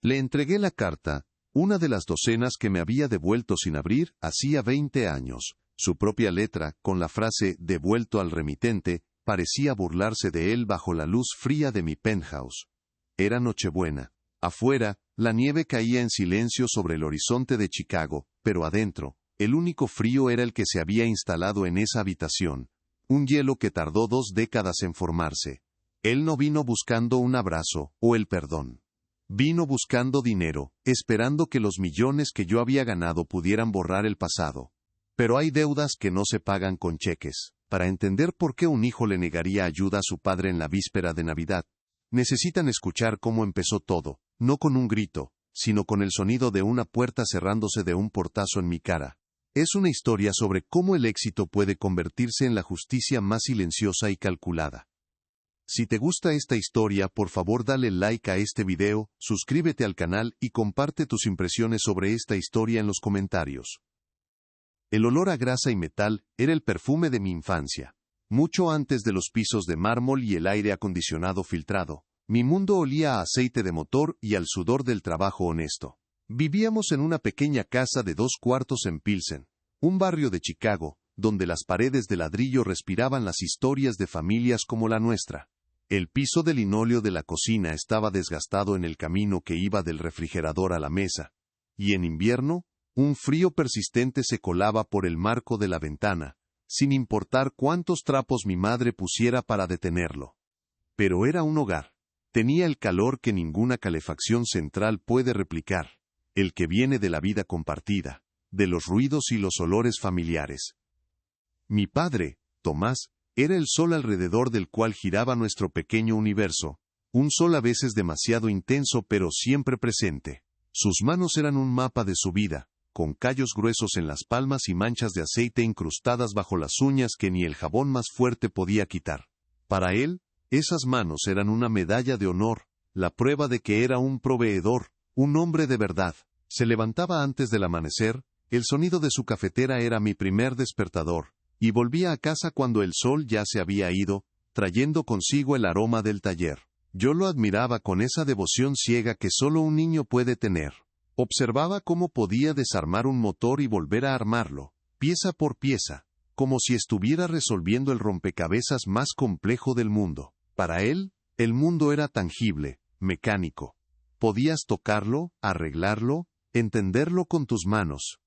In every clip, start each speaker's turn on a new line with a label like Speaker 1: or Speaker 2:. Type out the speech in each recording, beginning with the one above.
Speaker 1: Le entregué la carta, una de las docenas que me había devuelto sin abrir hacía 20 años. Su propia letra, con la frase «devuelto al remitente», parecía burlarse de él bajo la luz fría de mi penthouse. Era Nochebuena. Afuera, la nieve caía en silencio sobre el horizonte de Chicago, pero adentro, el único frío era el que se había instalado en esa habitación, un hielo que tardó 2 décadas en formarse. Él no vino buscando un abrazo o el perdón. Vino buscando dinero, esperando que los millones que yo había ganado pudieran borrar el pasado. Pero hay deudas que no se pagan con cheques. Para entender por qué un hijo le negaría ayuda a su padre en la víspera de Navidad, necesitan escuchar cómo empezó todo, no con un grito, sino con el sonido de una puerta cerrándose de un portazo en mi cara. Es una historia sobre cómo el éxito puede convertirse en la justicia más silenciosa y calculada. Si te gusta esta historia, por favor dale like a este video, suscríbete al canal y comparte tus impresiones sobre esta historia en los comentarios. El olor a grasa y metal era el perfume de mi infancia. Mucho antes de los pisos de mármol y el aire acondicionado filtrado, mi mundo olía a aceite de motor y al sudor del trabajo honesto. Vivíamos en una pequeña casa de 2 cuartos en Pilsen, un barrio de Chicago, donde las paredes de ladrillo respiraban las historias de familias como la nuestra. El piso de linóleo de la cocina estaba desgastado en el camino que iba del refrigerador a la mesa, y en invierno, un frío persistente se colaba por el marco de la ventana, sin importar cuántos trapos mi madre pusiera para detenerlo. Pero era un hogar. Tenía el calor que ninguna calefacción central puede replicar, el que viene de la vida compartida, de los ruidos y los olores familiares. Mi padre, Tomás, era el sol alrededor del cual giraba nuestro pequeño universo, un sol a veces demasiado intenso pero siempre presente. Sus manos eran un mapa de su vida, con callos gruesos en las palmas y manchas de aceite incrustadas bajo las uñas que ni el jabón más fuerte podía quitar. Para él, esas manos eran una medalla de honor, la prueba de que era un proveedor, un hombre de verdad. Se levantaba antes del amanecer, el sonido de su cafetera era mi primer despertador, y volvía a casa cuando el sol ya se había ido, trayendo consigo el aroma del taller. Yo lo admiraba con esa devoción ciega que solo un niño puede tener. Observaba cómo podía desarmar un motor y volver a armarlo, pieza por pieza, como si estuviera resolviendo el rompecabezas más complejo del mundo. Para él, el mundo era tangible, mecánico. Podías tocarlo, arreglarlo, entenderlo con tus manos.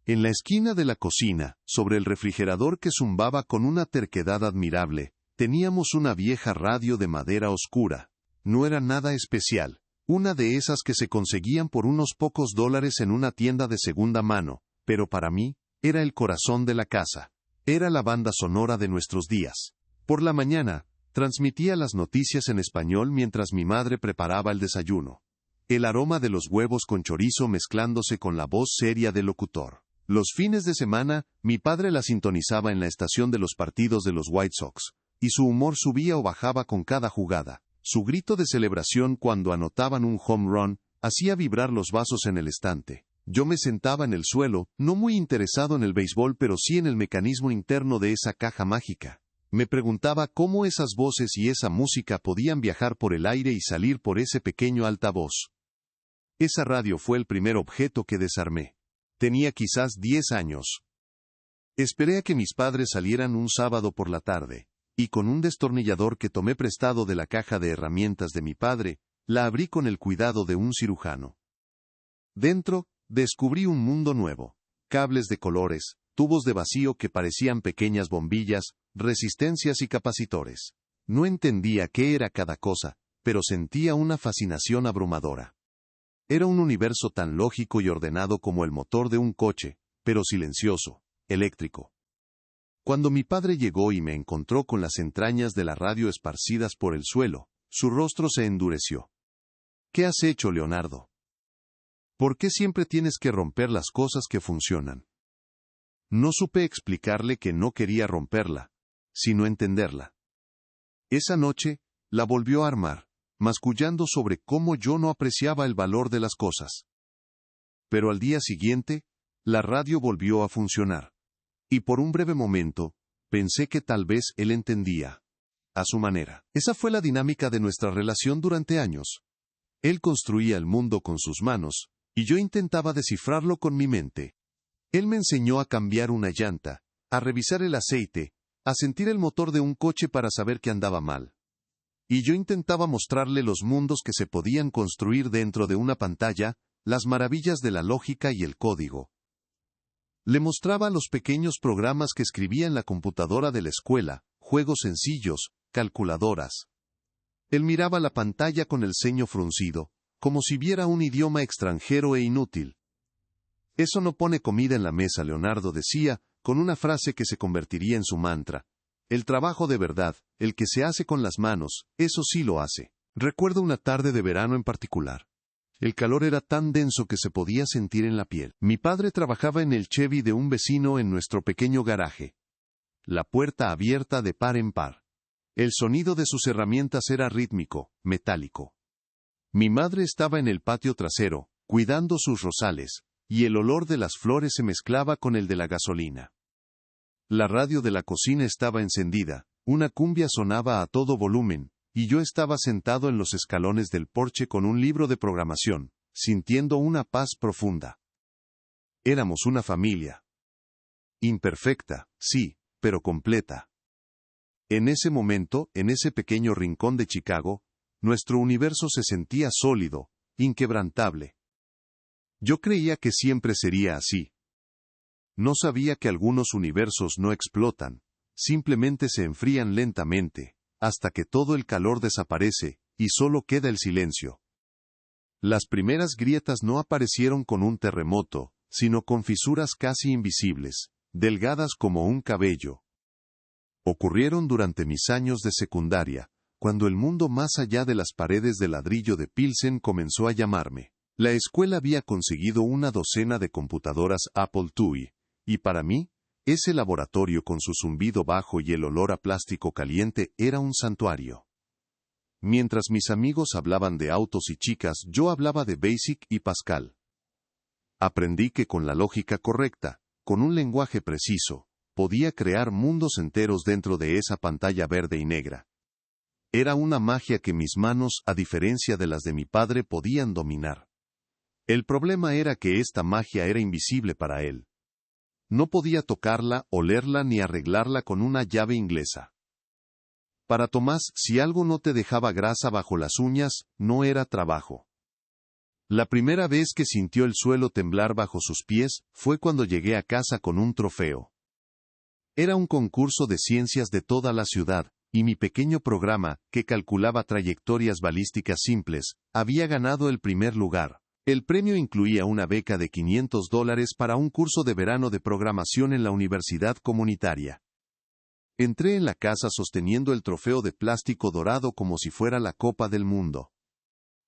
Speaker 1: En la esquina de la cocina, sobre el refrigerador que zumbaba con una terquedad admirable, teníamos una vieja radio de madera oscura. No era nada especial, una de esas que se conseguían por unos pocos dólares en una tienda de segunda mano, pero para mí, era el corazón de la casa. Era la banda sonora de nuestros días. Por la mañana, transmitía las noticias en español mientras mi madre preparaba el desayuno. El aroma de los huevos con chorizo mezclándose con la voz seria del locutor. Los fines de semana, mi padre la sintonizaba en la estación de los partidos de los White Sox, y su humor subía o bajaba con cada jugada. Su grito de celebración cuando anotaban un home run, hacía vibrar los vasos en el estante. Yo me sentaba en el suelo, no muy interesado en el béisbol pero sí en el mecanismo interno de esa caja mágica. Me preguntaba cómo esas voces y esa música podían viajar por el aire y salir por ese pequeño altavoz. Esa radio fue el primer objeto que desarmé. Tenía quizás 10 años. Esperé a que mis padres salieran un sábado por la tarde, y con un destornillador que tomé prestado de la caja de herramientas de mi padre, la abrí con el cuidado de un cirujano. Dentro, descubrí un mundo nuevo. Cables de colores, tubos de vacío que parecían pequeñas bombillas, resistencias y capacitores. No entendía qué era cada cosa, pero sentía una fascinación abrumadora. Era un universo tan lógico y ordenado como el motor de un coche, pero silencioso, eléctrico. Cuando mi padre llegó y me encontró con las entrañas de la radio esparcidas por el suelo, su rostro se endureció. ¿Qué has hecho, Leonardo? ¿Por qué siempre tienes que romper las cosas que funcionan? No supe explicarle que no quería romperla, sino entenderla. Esa noche, la volvió a armar, mascullando sobre cómo yo no apreciaba el valor de las cosas. Pero al día siguiente, la radio volvió a funcionar. Y por un breve momento, pensé que tal vez él entendía, a su manera. Esa fue la dinámica de nuestra relación durante años. Él construía el mundo con sus manos, y yo intentaba descifrarlo con mi mente. Él me enseñó a cambiar una llanta, a revisar el aceite, a sentir el motor de un coche para saber que andaba mal. Y yo intentaba mostrarle los mundos que se podían construir dentro de una pantalla, las maravillas de la lógica y el código. Le mostraba los pequeños programas que escribía en la computadora de la escuela, juegos sencillos, calculadoras. Él miraba la pantalla con el ceño fruncido, como si viera un idioma extranjero e inútil. Eso no pone comida en la mesa, Leonardo decía, con una frase que se convertiría en su mantra. El trabajo de verdad, el que se hace con las manos, eso sí lo hace. Recuerdo una tarde de verano en particular. El calor era tan denso que se podía sentir en la piel. Mi padre trabajaba en el Chevy de un vecino en nuestro pequeño garaje. La puerta abierta de par en par. El sonido de sus herramientas era rítmico, metálico. Mi madre estaba en el patio trasero, cuidando sus rosales, y el olor de las flores se mezclaba con el de la gasolina. La radio de la cocina estaba encendida, una cumbia sonaba a todo volumen, y yo estaba sentado en los escalones del porche con un libro de programación, sintiendo una paz profunda. Éramos una familia. Imperfecta, sí, pero completa. En ese momento, en ese pequeño rincón de Chicago, nuestro universo se sentía sólido, inquebrantable. Yo creía que siempre sería así. No sabía que algunos universos no explotan, simplemente se enfrían lentamente, hasta que todo el calor desaparece, y solo queda el silencio. Las primeras grietas no aparecieron con un terremoto, sino con fisuras casi invisibles, delgadas como un cabello. Ocurrieron durante mis años de secundaria, cuando el mundo más allá de las paredes de ladrillo de Pilsen comenzó a llamarme. La escuela había conseguido una docena de computadoras Apple II, y para mí, ese laboratorio con su zumbido bajo y el olor a plástico caliente era un santuario. Mientras mis amigos hablaban de autos y chicas, yo hablaba de Basic y Pascal. Aprendí que con la lógica correcta, con un lenguaje preciso, podía crear mundos enteros dentro de esa pantalla verde y negra. Era una magia que mis manos, a diferencia de las de mi padre, podían dominar. El problema era que esta magia era invisible para él. No podía tocarla, olerla ni arreglarla con una llave inglesa. Para Tomás, si algo no te dejaba grasa bajo las uñas, no era trabajo. La primera vez que sintió el suelo temblar bajo sus pies, fue cuando llegué a casa con un trofeo. Era un concurso de ciencias de toda la ciudad, y mi pequeño programa, que calculaba trayectorias balísticas simples, había ganado el primer lugar. El premio incluía una beca de $500 para un curso de verano de programación en la universidad comunitaria. Entré en la casa sosteniendo el trofeo de plástico dorado como si fuera la Copa del Mundo.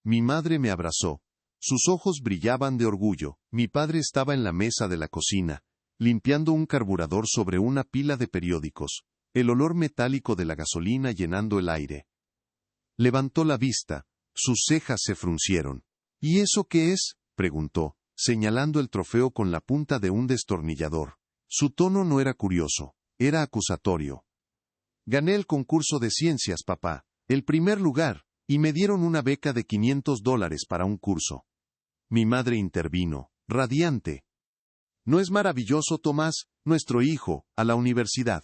Speaker 1: Mi madre me abrazó. Sus ojos brillaban de orgullo. Mi padre estaba en la mesa de la cocina, limpiando un carburador sobre una pila de periódicos, el olor metálico de la gasolina llenando el aire. Levantó la vista, sus cejas se fruncieron. ¿Y eso qué es?, preguntó, señalando el trofeo con la punta de un destornillador. Su tono no era curioso, era acusatorio. Gané el concurso de ciencias, papá, el primer lugar, y me dieron una beca de $500 para un curso. Mi madre intervino, radiante. ¿No es maravilloso, Tomás, nuestro hijo, a la universidad?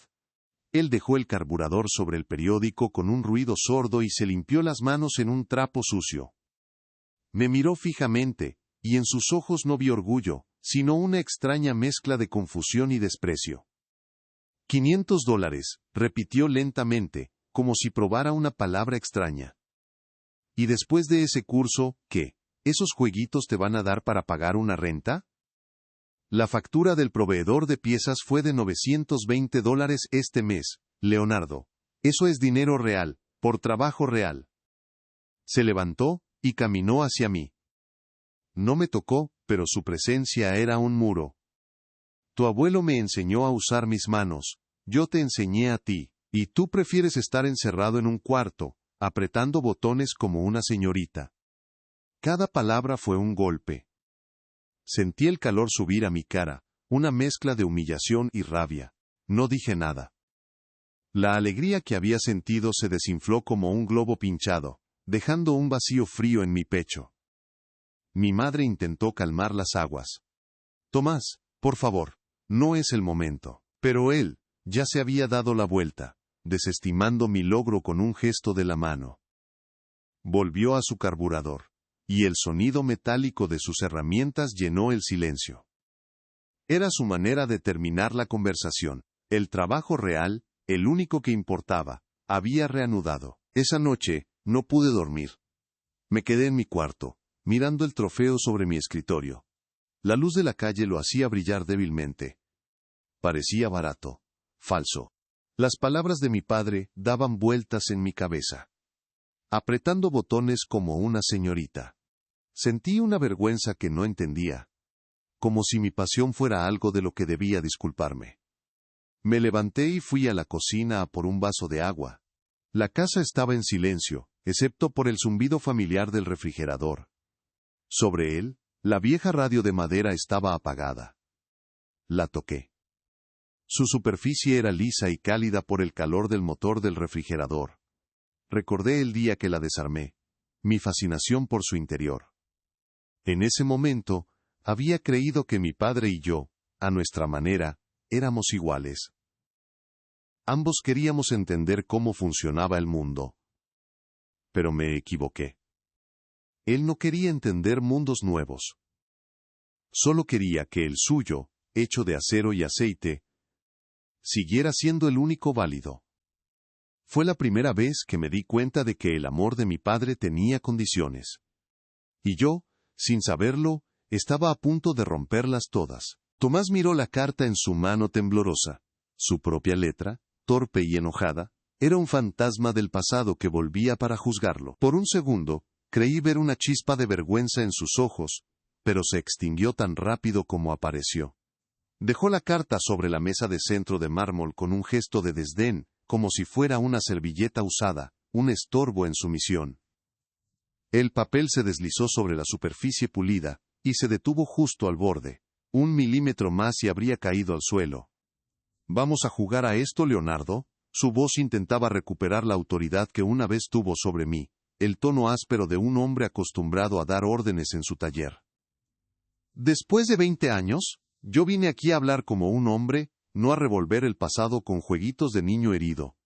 Speaker 1: Él dejó el carburador sobre el periódico con un ruido sordo y se limpió las manos en un trapo sucio. Me miró fijamente, y en sus ojos no vi orgullo, sino una extraña mezcla de confusión y desprecio. $500, repitió lentamente, como si probara una palabra extraña. ¿Y después de ese curso, qué? ¿Esos jueguitos te van a dar para pagar una renta? La factura del proveedor de piezas fue de $920 este mes, Leonardo. Eso es dinero real, por trabajo real. Se levantó y caminó hacia mí. No me tocó, pero su presencia era un muro. Tu abuelo me enseñó a usar mis manos, yo te enseñé a ti, y tú prefieres estar encerrado en un cuarto, apretando botones como una señorita. Cada palabra fue un golpe. Sentí el calor subir a mi cara, una mezcla de humillación y rabia. No dije nada. La alegría que había sentido se desinfló como un globo pinchado. dejando un vacío frío en mi pecho. Mi madre intentó calmar las aguas. Tomás, por favor, no es el momento. Pero él ya se había dado la vuelta, desestimando mi logro con un gesto de la mano. Volvió a su carburador, y el sonido metálico de sus herramientas llenó el silencio. Era su manera de terminar la conversación. El trabajo real, el único que importaba, había reanudado. Esa noche, no pude dormir. Me quedé en mi cuarto, mirando el trofeo sobre mi escritorio. La luz de la calle lo hacía brillar débilmente. Parecía barato, falso. Las palabras de mi padre daban vueltas en mi cabeza, apretando botones como una señorita. Sentí una vergüenza que no entendía, como si mi pasión fuera algo de lo que debía disculparme. Me levanté y fui a la cocina a por un vaso de agua. La casa estaba en silencio, excepto por el zumbido familiar del refrigerador. Sobre él, la vieja radio de madera estaba apagada. La toqué. Su superficie era lisa y cálida por el calor del motor del refrigerador. Recordé el día que la desarmé, mi fascinación por su interior. En ese momento, había creído que mi padre y yo, a nuestra manera, éramos iguales. Ambos queríamos entender cómo funcionaba el mundo. Pero me equivoqué. Él no quería entender mundos nuevos. Solo quería que el suyo, hecho de acero y aceite, siguiera siendo el único válido. Fue la primera vez que me di cuenta de que el amor de mi padre tenía condiciones. Y yo, sin saberlo, estaba a punto de romperlas todas. Tomás miró la carta en su mano temblorosa. Su propia letra, torpe y enojada, era un fantasma del pasado que volvía para juzgarlo. Por un segundo, creí ver una chispa de vergüenza en sus ojos, pero se extinguió tan rápido como apareció. Dejó la carta sobre la mesa de centro de mármol con un gesto de desdén, como si fuera una servilleta usada, un estorbo en su misión. El papel se deslizó sobre la superficie pulida, y se detuvo justo al borde. 1 milímetro más y habría caído al suelo. ¿Vamos a jugar a esto, Leonardo? Su voz intentaba recuperar la autoridad que una vez tuvo sobre mí, el tono áspero de un hombre acostumbrado a dar órdenes en su taller. Después de 20 años, yo vine aquí a hablar como un hombre, no a revolver el pasado con jueguitos de niño herido.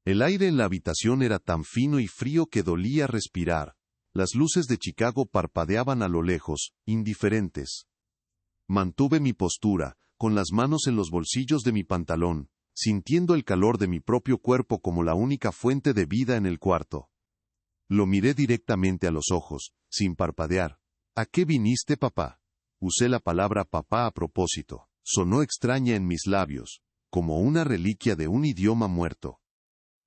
Speaker 1: El aire en la habitación era tan fino y frío que dolía respirar. Las luces de Chicago parpadeaban a lo lejos, indiferentes. Mantuve mi postura, con las manos en los bolsillos de mi pantalón, sintiendo el calor de mi propio cuerpo como la única fuente de vida en el cuarto. Lo miré directamente a los ojos, sin parpadear. ¿A qué viniste, papá? Usé la palabra papá a propósito. Sonó extraña en mis labios, como una reliquia de un idioma muerto.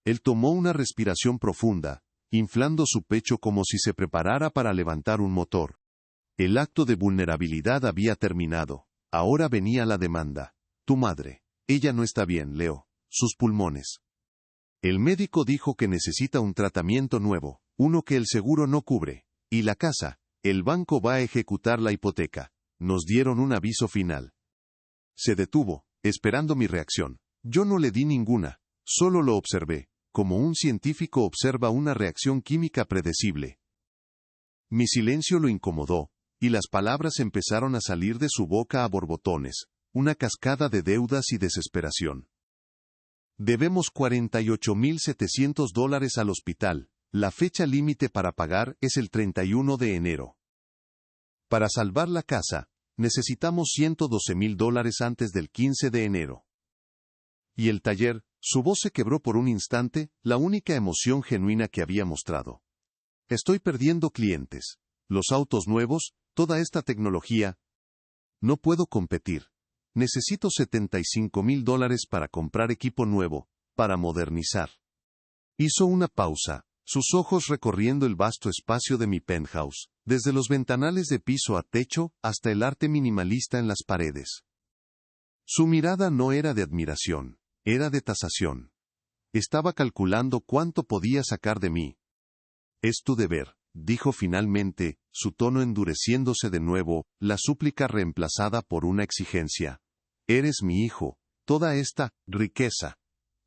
Speaker 1: Él tomó una respiración profunda, inflando su pecho como si se preparara para levantar un motor. El acto de vulnerabilidad había terminado. Ahora venía la demanda. Tu madre. Ella no está bien, Leo. Sus pulmones. El médico dijo que necesita un tratamiento nuevo, uno que el seguro no cubre. Y la casa. El banco va a ejecutar la hipoteca. Nos dieron un aviso final. Se detuvo, esperando mi reacción. Yo no le di ninguna, solo lo observé, como un científico observa una reacción química predecible. Mi silencio lo incomodó, y las palabras empezaron a salir de su boca a borbotones, una cascada de deudas y desesperación. Debemos $48,700 al hospital. La fecha límite para pagar es el 31 de enero. Para salvar la casa, necesitamos $112,000 antes del 15 de enero. Y el taller, su voz se quebró por un instante, la única emoción genuina que había mostrado. Estoy perdiendo clientes. Los autos nuevos, toda esta tecnología. No puedo competir. Necesito $75,000 para comprar equipo nuevo, para modernizar. Hizo una pausa, sus ojos recorriendo el vasto espacio de mi penthouse, desde los ventanales de piso a techo hasta el arte minimalista en las paredes. Su mirada no era de admiración, era de tasación. Estaba calculando cuánto podía sacar de mí. Es tu deber, dijo finalmente, su tono endureciéndose de nuevo, la súplica reemplazada por una exigencia. Eres mi hijo, toda esta riqueza.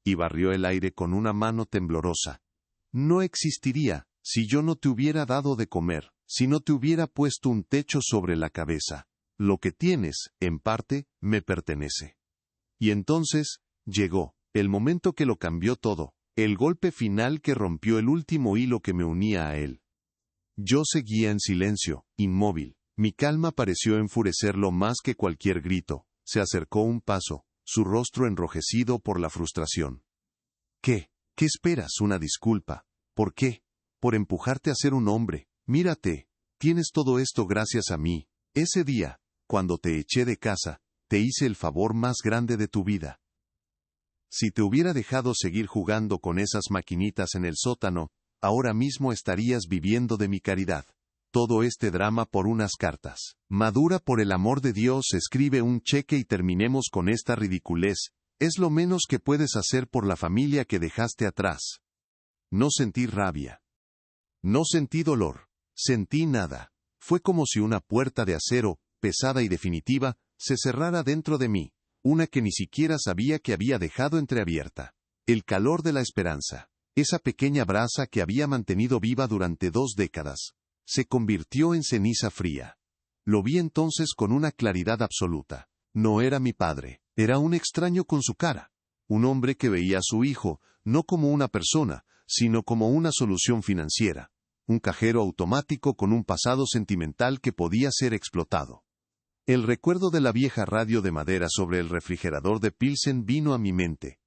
Speaker 1: Y barrió el aire con una mano temblorosa. No existiría, Si yo no te hubiera dado de comer, si no te hubiera puesto un techo sobre la cabeza, lo que tienes, en parte, me pertenece. Y entonces, llegó, el momento que lo cambió todo, el golpe final que rompió el último hilo que me unía a él. Yo seguía en silencio, inmóvil. Mi calma pareció enfurecerlo más que cualquier grito. Se acercó un paso, su rostro enrojecido por la frustración. ¿Qué? ¿Qué esperas? ¿Una disculpa? ¿Por qué? Por empujarte a ser un hombre. Mírate, tienes todo esto gracias a mí. Ese día, cuando te eché de casa, te hice el favor más grande de tu vida. Si te hubiera dejado seguir jugando con esas maquinitas en el sótano, ahora mismo estarías viviendo de mi caridad. Todo este drama por unas cartas. Madura, por el amor de Dios, escribe un cheque y terminemos con esta ridiculez. Es lo menos que puedes hacer por la familia que dejaste atrás. No sentí rabia. No sentí dolor. Sentí nada. Fue como si una puerta de acero, pesada y definitiva, se cerrara dentro de mí, una que ni siquiera sabía que había dejado entreabierta. El calor de la esperanza, esa pequeña brasa que había mantenido viva durante 2 décadas, se convirtió en ceniza fría. Lo vi entonces con una claridad absoluta. No era mi padre, era un extraño con su cara. Un hombre que veía a su hijo, no como una persona, sino como una solución financiera. Un cajero automático con un pasado sentimental que podía ser explotado. El recuerdo de la vieja radio de madera sobre el refrigerador de Pilsen vino a mi mente.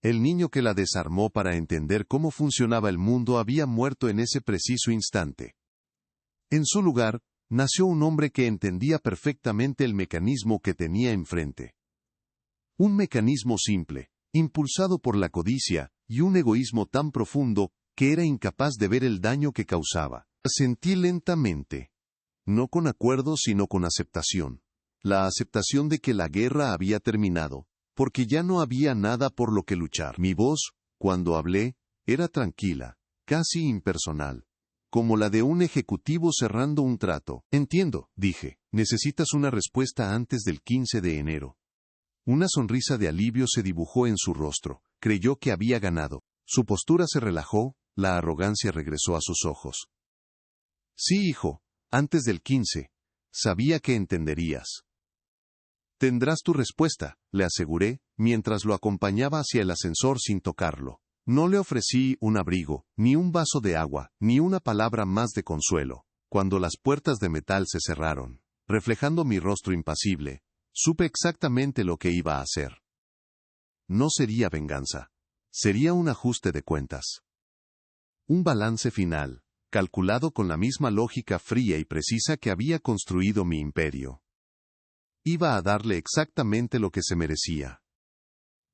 Speaker 1: El niño que la desarmó para entender cómo funcionaba el mundo había muerto en ese preciso instante. En su lugar, nació un hombre que entendía perfectamente el mecanismo que tenía enfrente. Un mecanismo simple, impulsado por la codicia y un egoísmo tan profundo que era incapaz de ver el daño que causaba. Sentí lentamente, no con acuerdo sino con aceptación, la aceptación de que la guerra había terminado, porque ya no había nada por lo que luchar. Mi voz, cuando hablé, era tranquila, casi impersonal, como la de un ejecutivo cerrando un trato. Entiendo, dije, necesitas una respuesta antes del 15 de enero. Una sonrisa de alivio se dibujó en su rostro, creyó que había ganado. Su postura se relajó, la arrogancia regresó a sus ojos. Sí, hijo, antes del 15, sabía que entenderías. Tendrás tu respuesta, le aseguré, mientras lo acompañaba hacia el ascensor sin tocarlo. No le ofrecí un abrigo, ni un vaso de agua, ni una palabra más de consuelo. Cuando las puertas de metal se cerraron, reflejando mi rostro impasible, supe exactamente lo que iba a hacer. No sería venganza. Sería un ajuste de cuentas. Un balance final, calculado con la misma lógica fría y precisa que había construido mi imperio. Iba a darle exactamente lo que se merecía.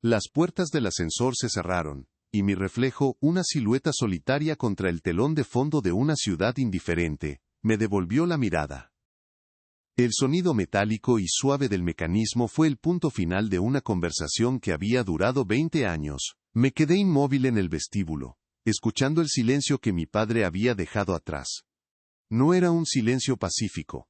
Speaker 1: Las puertas del ascensor se cerraron, y mi reflejo, una silueta solitaria contra el telón de fondo de una ciudad indiferente, me devolvió la mirada. El sonido metálico y suave del mecanismo fue el punto final de una conversación que había durado 20 años. Me quedé inmóvil en el vestíbulo, escuchando el silencio que mi padre había dejado atrás. No era un silencio pacífico.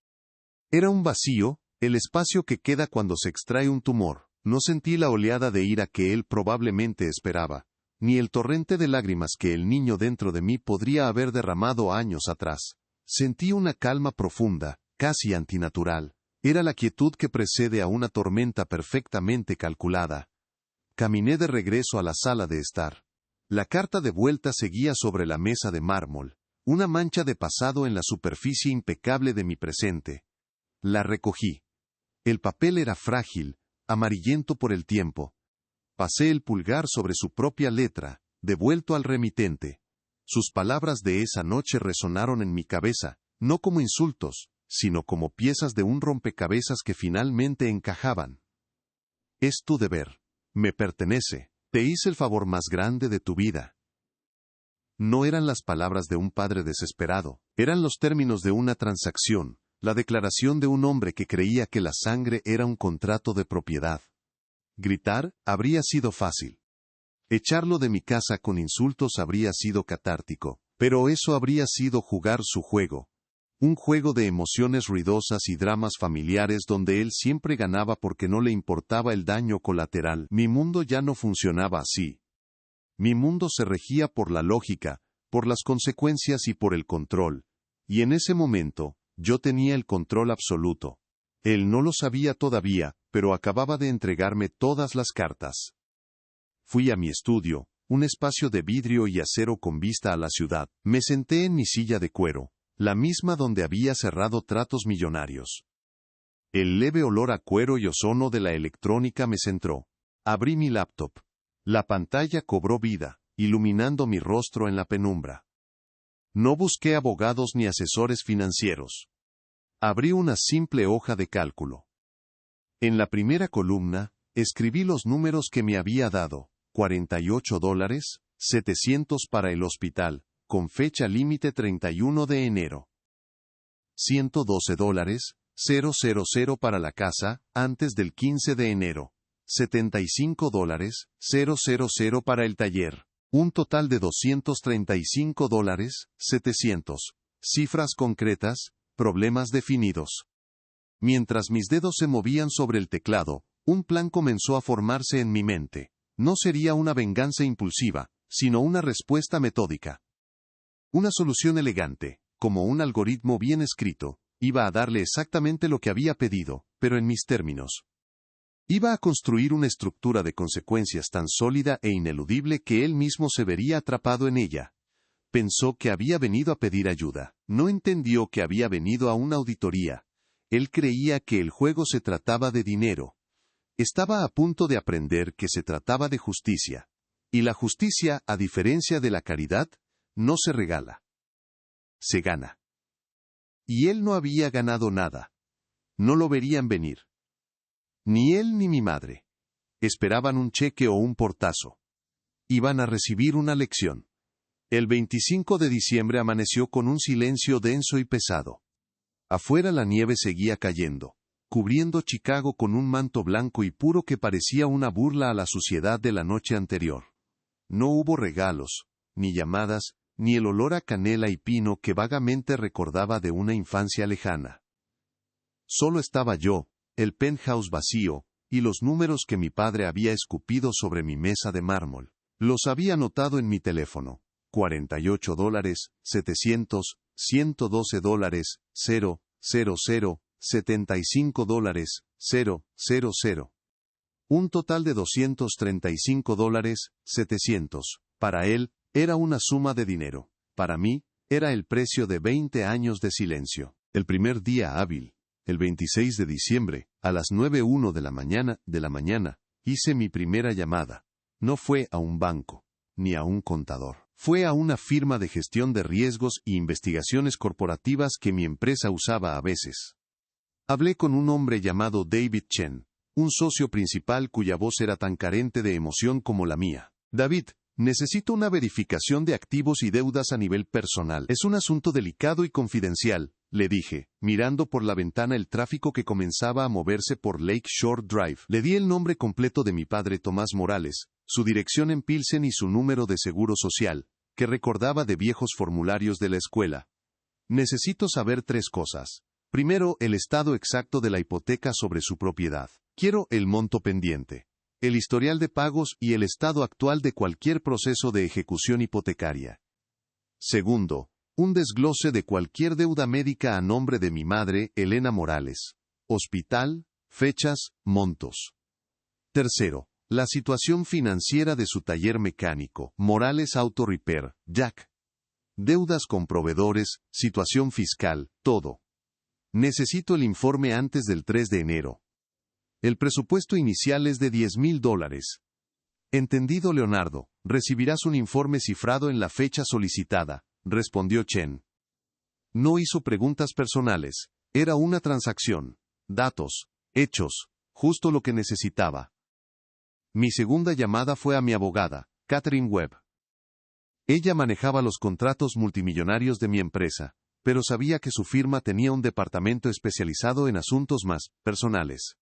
Speaker 1: Era un vacío, el espacio que queda cuando se extrae un tumor. No sentí la oleada de ira que él probablemente esperaba, ni el torrente de lágrimas que el niño dentro de mí podría haber derramado años atrás. Sentí una calma profunda, casi antinatural. Era la quietud que precede a una tormenta perfectamente calculada. Caminé de regreso a la sala de estar. La carta de vuelta seguía sobre la mesa de mármol, una mancha de pasado en la superficie impecable de mi presente. La recogí. El papel era frágil, amarillento por el tiempo. Pasé el pulgar sobre su propia letra, devuelto al remitente. Sus palabras de esa noche resonaron en mi cabeza, no como insultos, sino como piezas de un rompecabezas que finalmente encajaban. Es tu deber. Me pertenece. Te hice el favor más grande de tu vida. No eran las palabras de un padre desesperado, eran los términos de una transacción. La declaración de un hombre que creía que la sangre era un contrato de propiedad. Gritar habría sido fácil. Echarlo de mi casa con insultos habría sido catártico, pero eso habría sido jugar su juego. Un juego de emociones ruidosas y dramas familiares donde él siempre ganaba porque no le importaba el daño colateral. Mi mundo ya no funcionaba así. Mi mundo se regía por la lógica, por las consecuencias y por el control. Y en ese momento, yo tenía el control absoluto. Él no lo sabía todavía, pero acababa de entregarme todas las cartas. Fui a mi estudio, un espacio de vidrio y acero con vista a la ciudad. Me senté en mi silla de cuero, la misma donde había cerrado tratos millonarios. El leve olor a cuero y ozono de la electrónica me centró. Abrí mi laptop. La pantalla cobró vida, iluminando mi rostro en la penumbra. No busqué abogados ni asesores financieros. Abrí una simple hoja de cálculo. En la primera columna, escribí los números que me había dado: $48, 700 para el hospital, con fecha límite 31 de enero. $112, 000 para la casa, antes del 15 de enero. $75, 000 para el taller. Un total de $235, 700. Cifras concretas, problemas definidos. Mientras mis dedos se movían sobre el teclado, un plan comenzó a formarse en mi mente. No sería una venganza impulsiva, sino una respuesta metódica. Una solución elegante, como un algoritmo bien escrito, iba a darle exactamente lo que había pedido, pero en mis términos. Iba a construir una estructura de consecuencias tan sólida e ineludible que él mismo se vería atrapado en ella. Pensó que había venido a pedir ayuda. No entendió que había venido a una auditoría. Él creía que el juego se trataba de dinero. Estaba a punto de aprender que se trataba de justicia. Y la justicia, a diferencia de la caridad, no se regala. Se gana. Y él no había ganado nada. No lo verían venir. Ni él ni mi madre. Esperaban un cheque o un portazo. Iban a recibir una lección. El 25 de diciembre amaneció con un silencio denso y pesado. Afuera la nieve seguía cayendo, cubriendo Chicago con un manto blanco y puro que parecía una burla a la suciedad de la noche anterior. No hubo regalos, ni llamadas, ni el olor a canela y pino que vagamente recordaba de una infancia lejana. Solo estaba yo, el penthouse vacío, y los números que mi padre había escupido sobre mi mesa de mármol. Los había anotado en mi teléfono. $48, 700, $112, 0, 00, $75, 0, 00. Un total de $235, 700. Para él, era una suma de dinero. Para mí, era el precio de 20 años de silencio. El primer día hábil, el 26 de diciembre, a las 9:01 de la mañana, hice mi primera llamada. No fue a un banco, ni a un contador. Fue a una firma de gestión de riesgos e investigaciones corporativas que mi empresa usaba a veces. Hablé con un hombre llamado David Chen, un socio principal cuya voz era tan carente de emoción como la mía. David, necesito una verificación de activos y deudas a nivel personal. Es un asunto delicado y confidencial, le dije, mirando por la ventana el tráfico que comenzaba a moverse por Lake Shore Drive. Le di el nombre completo de mi padre Tomás Morales, su dirección en Pilsen y su número de seguro social, que recordaba de viejos formularios de la escuela. Necesito saber 3 cosas. Primero, el estado exacto de la hipoteca sobre su propiedad. Quiero el monto pendiente, el historial de pagos y el estado actual de cualquier proceso de ejecución hipotecaria. Segundo, un desglose de cualquier deuda médica a nombre de mi madre, Elena Morales. Hospital, fechas, montos. Tercero, la situación financiera de su taller mecánico, Morales Auto Repair, Jack. Deudas con proveedores, situación fiscal, todo. Necesito el informe antes del 3 de enero. El presupuesto inicial es de $10,000. Entendido, Leonardo. Recibirás un informe cifrado en la fecha solicitada, respondió Chen. No hizo preguntas personales. Era una transacción. Datos. Hechos. Justo lo que necesitaba. Mi segunda llamada fue a mi abogada, Catherine Webb. Ella manejaba los contratos multimillonarios de mi empresa, pero sabía que su firma tenía un departamento especializado en asuntos más personales.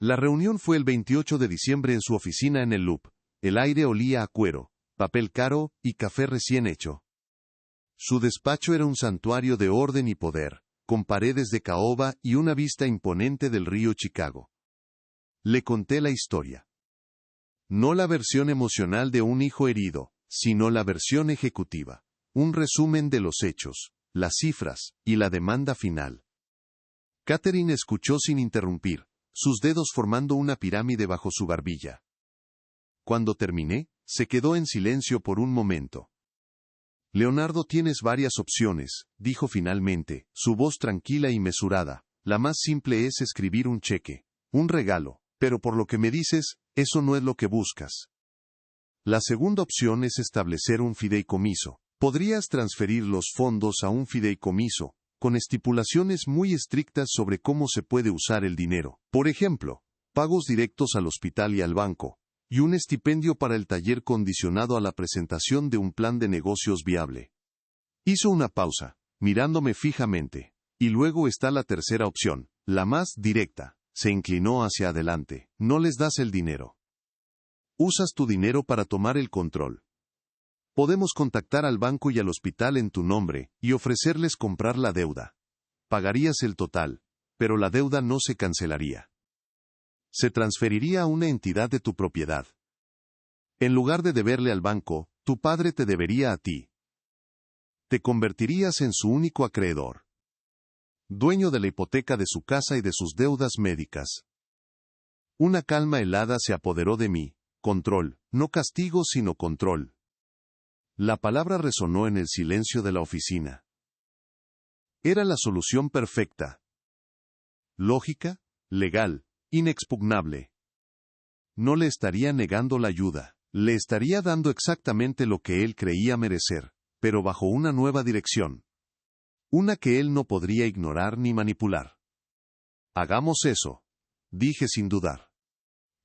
Speaker 1: La reunión fue el 28 de diciembre en su oficina en el Loop. El aire olía a cuero, papel caro y café recién hecho. Su despacho era un santuario de orden y poder, con paredes de caoba y una vista imponente del río Chicago. Le conté la historia. No la versión emocional de un hijo herido, sino la versión ejecutiva. Un resumen de los hechos, las cifras y la demanda final. Catherine escuchó sin interrumpir, sus dedos formando una pirámide bajo su barbilla. Cuando terminé, se quedó en silencio por un momento. Leonardo, tienes varias opciones, dijo finalmente, su voz tranquila y mesurada. La más simple es escribir un cheque, un regalo, pero por lo que me dices, eso no es lo que buscas. La segunda opción es establecer un fideicomiso. Podrías transferir los fondos a un fideicomiso, con estipulaciones muy estrictas sobre cómo se puede usar el dinero. Por ejemplo, pagos directos al hospital y al banco, y un estipendio para el taller condicionado a la presentación de un plan de negocios viable. Hizo una pausa, mirándome fijamente. Y luego está la tercera opción, la más directa. Se inclinó hacia adelante. No les das el dinero. Usas tu dinero para tomar el control. Podemos contactar al banco y al hospital en tu nombre, y ofrecerles comprar la deuda. Pagarías el total, pero la deuda no se cancelaría. Se transferiría a una entidad de tu propiedad. En lugar de deberle al banco, tu padre te debería a ti. Te convertirías en su único acreedor. Dueño de la hipoteca de su casa y de sus deudas médicas. Una calma helada se apoderó de mí. Control, no castigo sino control. La palabra resonó en el silencio de la oficina. Era la solución perfecta. Lógica, legal, inexpugnable. No le estaría negando la ayuda, le estaría dando exactamente lo que él creía merecer, pero bajo una nueva dirección. Una que él no podría ignorar ni manipular. Hagamos eso, dije sin dudar.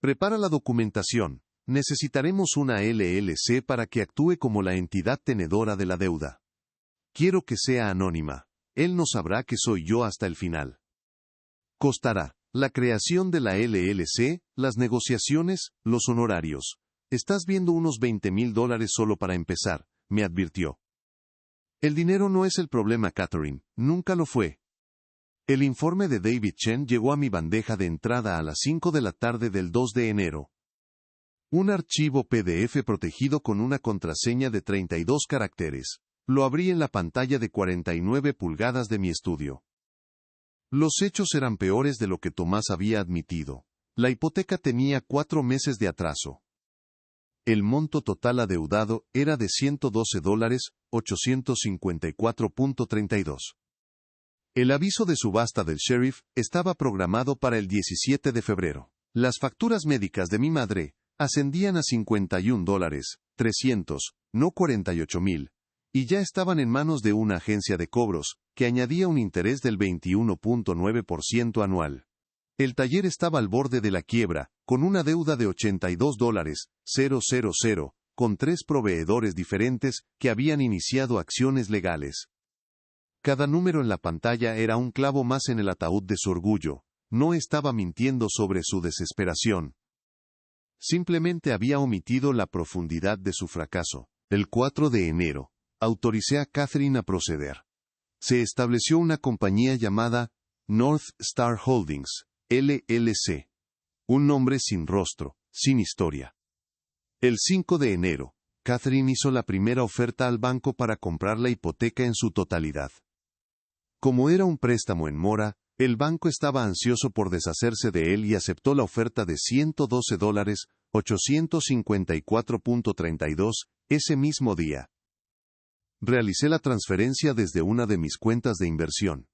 Speaker 1: Prepara la documentación. Necesitaremos una LLC para que actúe como la entidad tenedora de la deuda. Quiero que sea anónima. Él no sabrá que soy yo hasta el final. Costará la creación de la LLC, las negociaciones, los honorarios. Estás viendo unos $20,000 solo para empezar, me advirtió. El dinero no es el problema, Catherine, nunca lo fue. El informe de David Chen llegó a mi bandeja de entrada a las 5 de la tarde del 2 de enero. Un archivo PDF protegido con una contraseña de 32 caracteres. Lo abrí en la pantalla de 49 pulgadas de mi estudio. Los hechos eran peores de lo que Tomás había admitido. La hipoteca tenía 4 meses de atraso. El monto total adeudado era de $112,854.32. El aviso de subasta del sheriff estaba programado para el 17 de febrero. Las facturas médicas de mi madre ascendían a $51,300, no $48,000, y ya estaban en manos de una agencia de cobros, que añadía un interés del 21.9% anual. El taller estaba al borde de la quiebra, con una deuda de $82,000, con 3 proveedores diferentes que habían iniciado acciones legales. Cada número en la pantalla era un clavo más en el ataúd de su orgullo. No estaba mintiendo sobre su desesperación. Simplemente había omitido la profundidad de su fracaso. El 4 de enero, autoricé a Catherine a proceder. Se estableció una compañía llamada North Star Holdings, LLC. Un nombre sin rostro, sin historia. El 5 de enero, Catherine hizo la primera oferta al banco para comprar la hipoteca en su totalidad. Como era un préstamo en mora, el banco estaba ansioso por deshacerse de él y aceptó la oferta de $112,854.32 ese mismo día. Realicé la transferencia desde una de mis cuentas de inversión.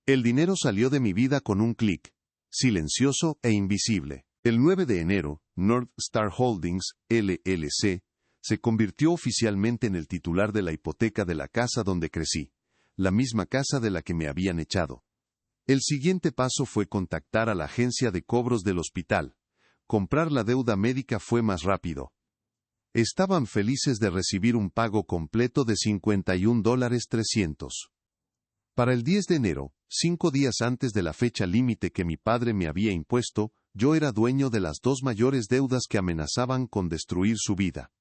Speaker 1: El dinero salió de mi vida con un clic, silencioso e invisible. El 9 de enero, North Star Holdings, LLC, se convirtió oficialmente en el titular de la hipoteca de la casa donde crecí, la misma casa de la que me habían echado. El siguiente paso fue contactar a la agencia de cobros del hospital. Comprar la deuda médica fue más rápido. Estaban felices de recibir un pago completo de $51,300. Para el 10 de enero, 5 días antes de la fecha límite que mi padre me había impuesto, yo era dueño de las 2 mayores deudas que amenazaban con destruir su vida.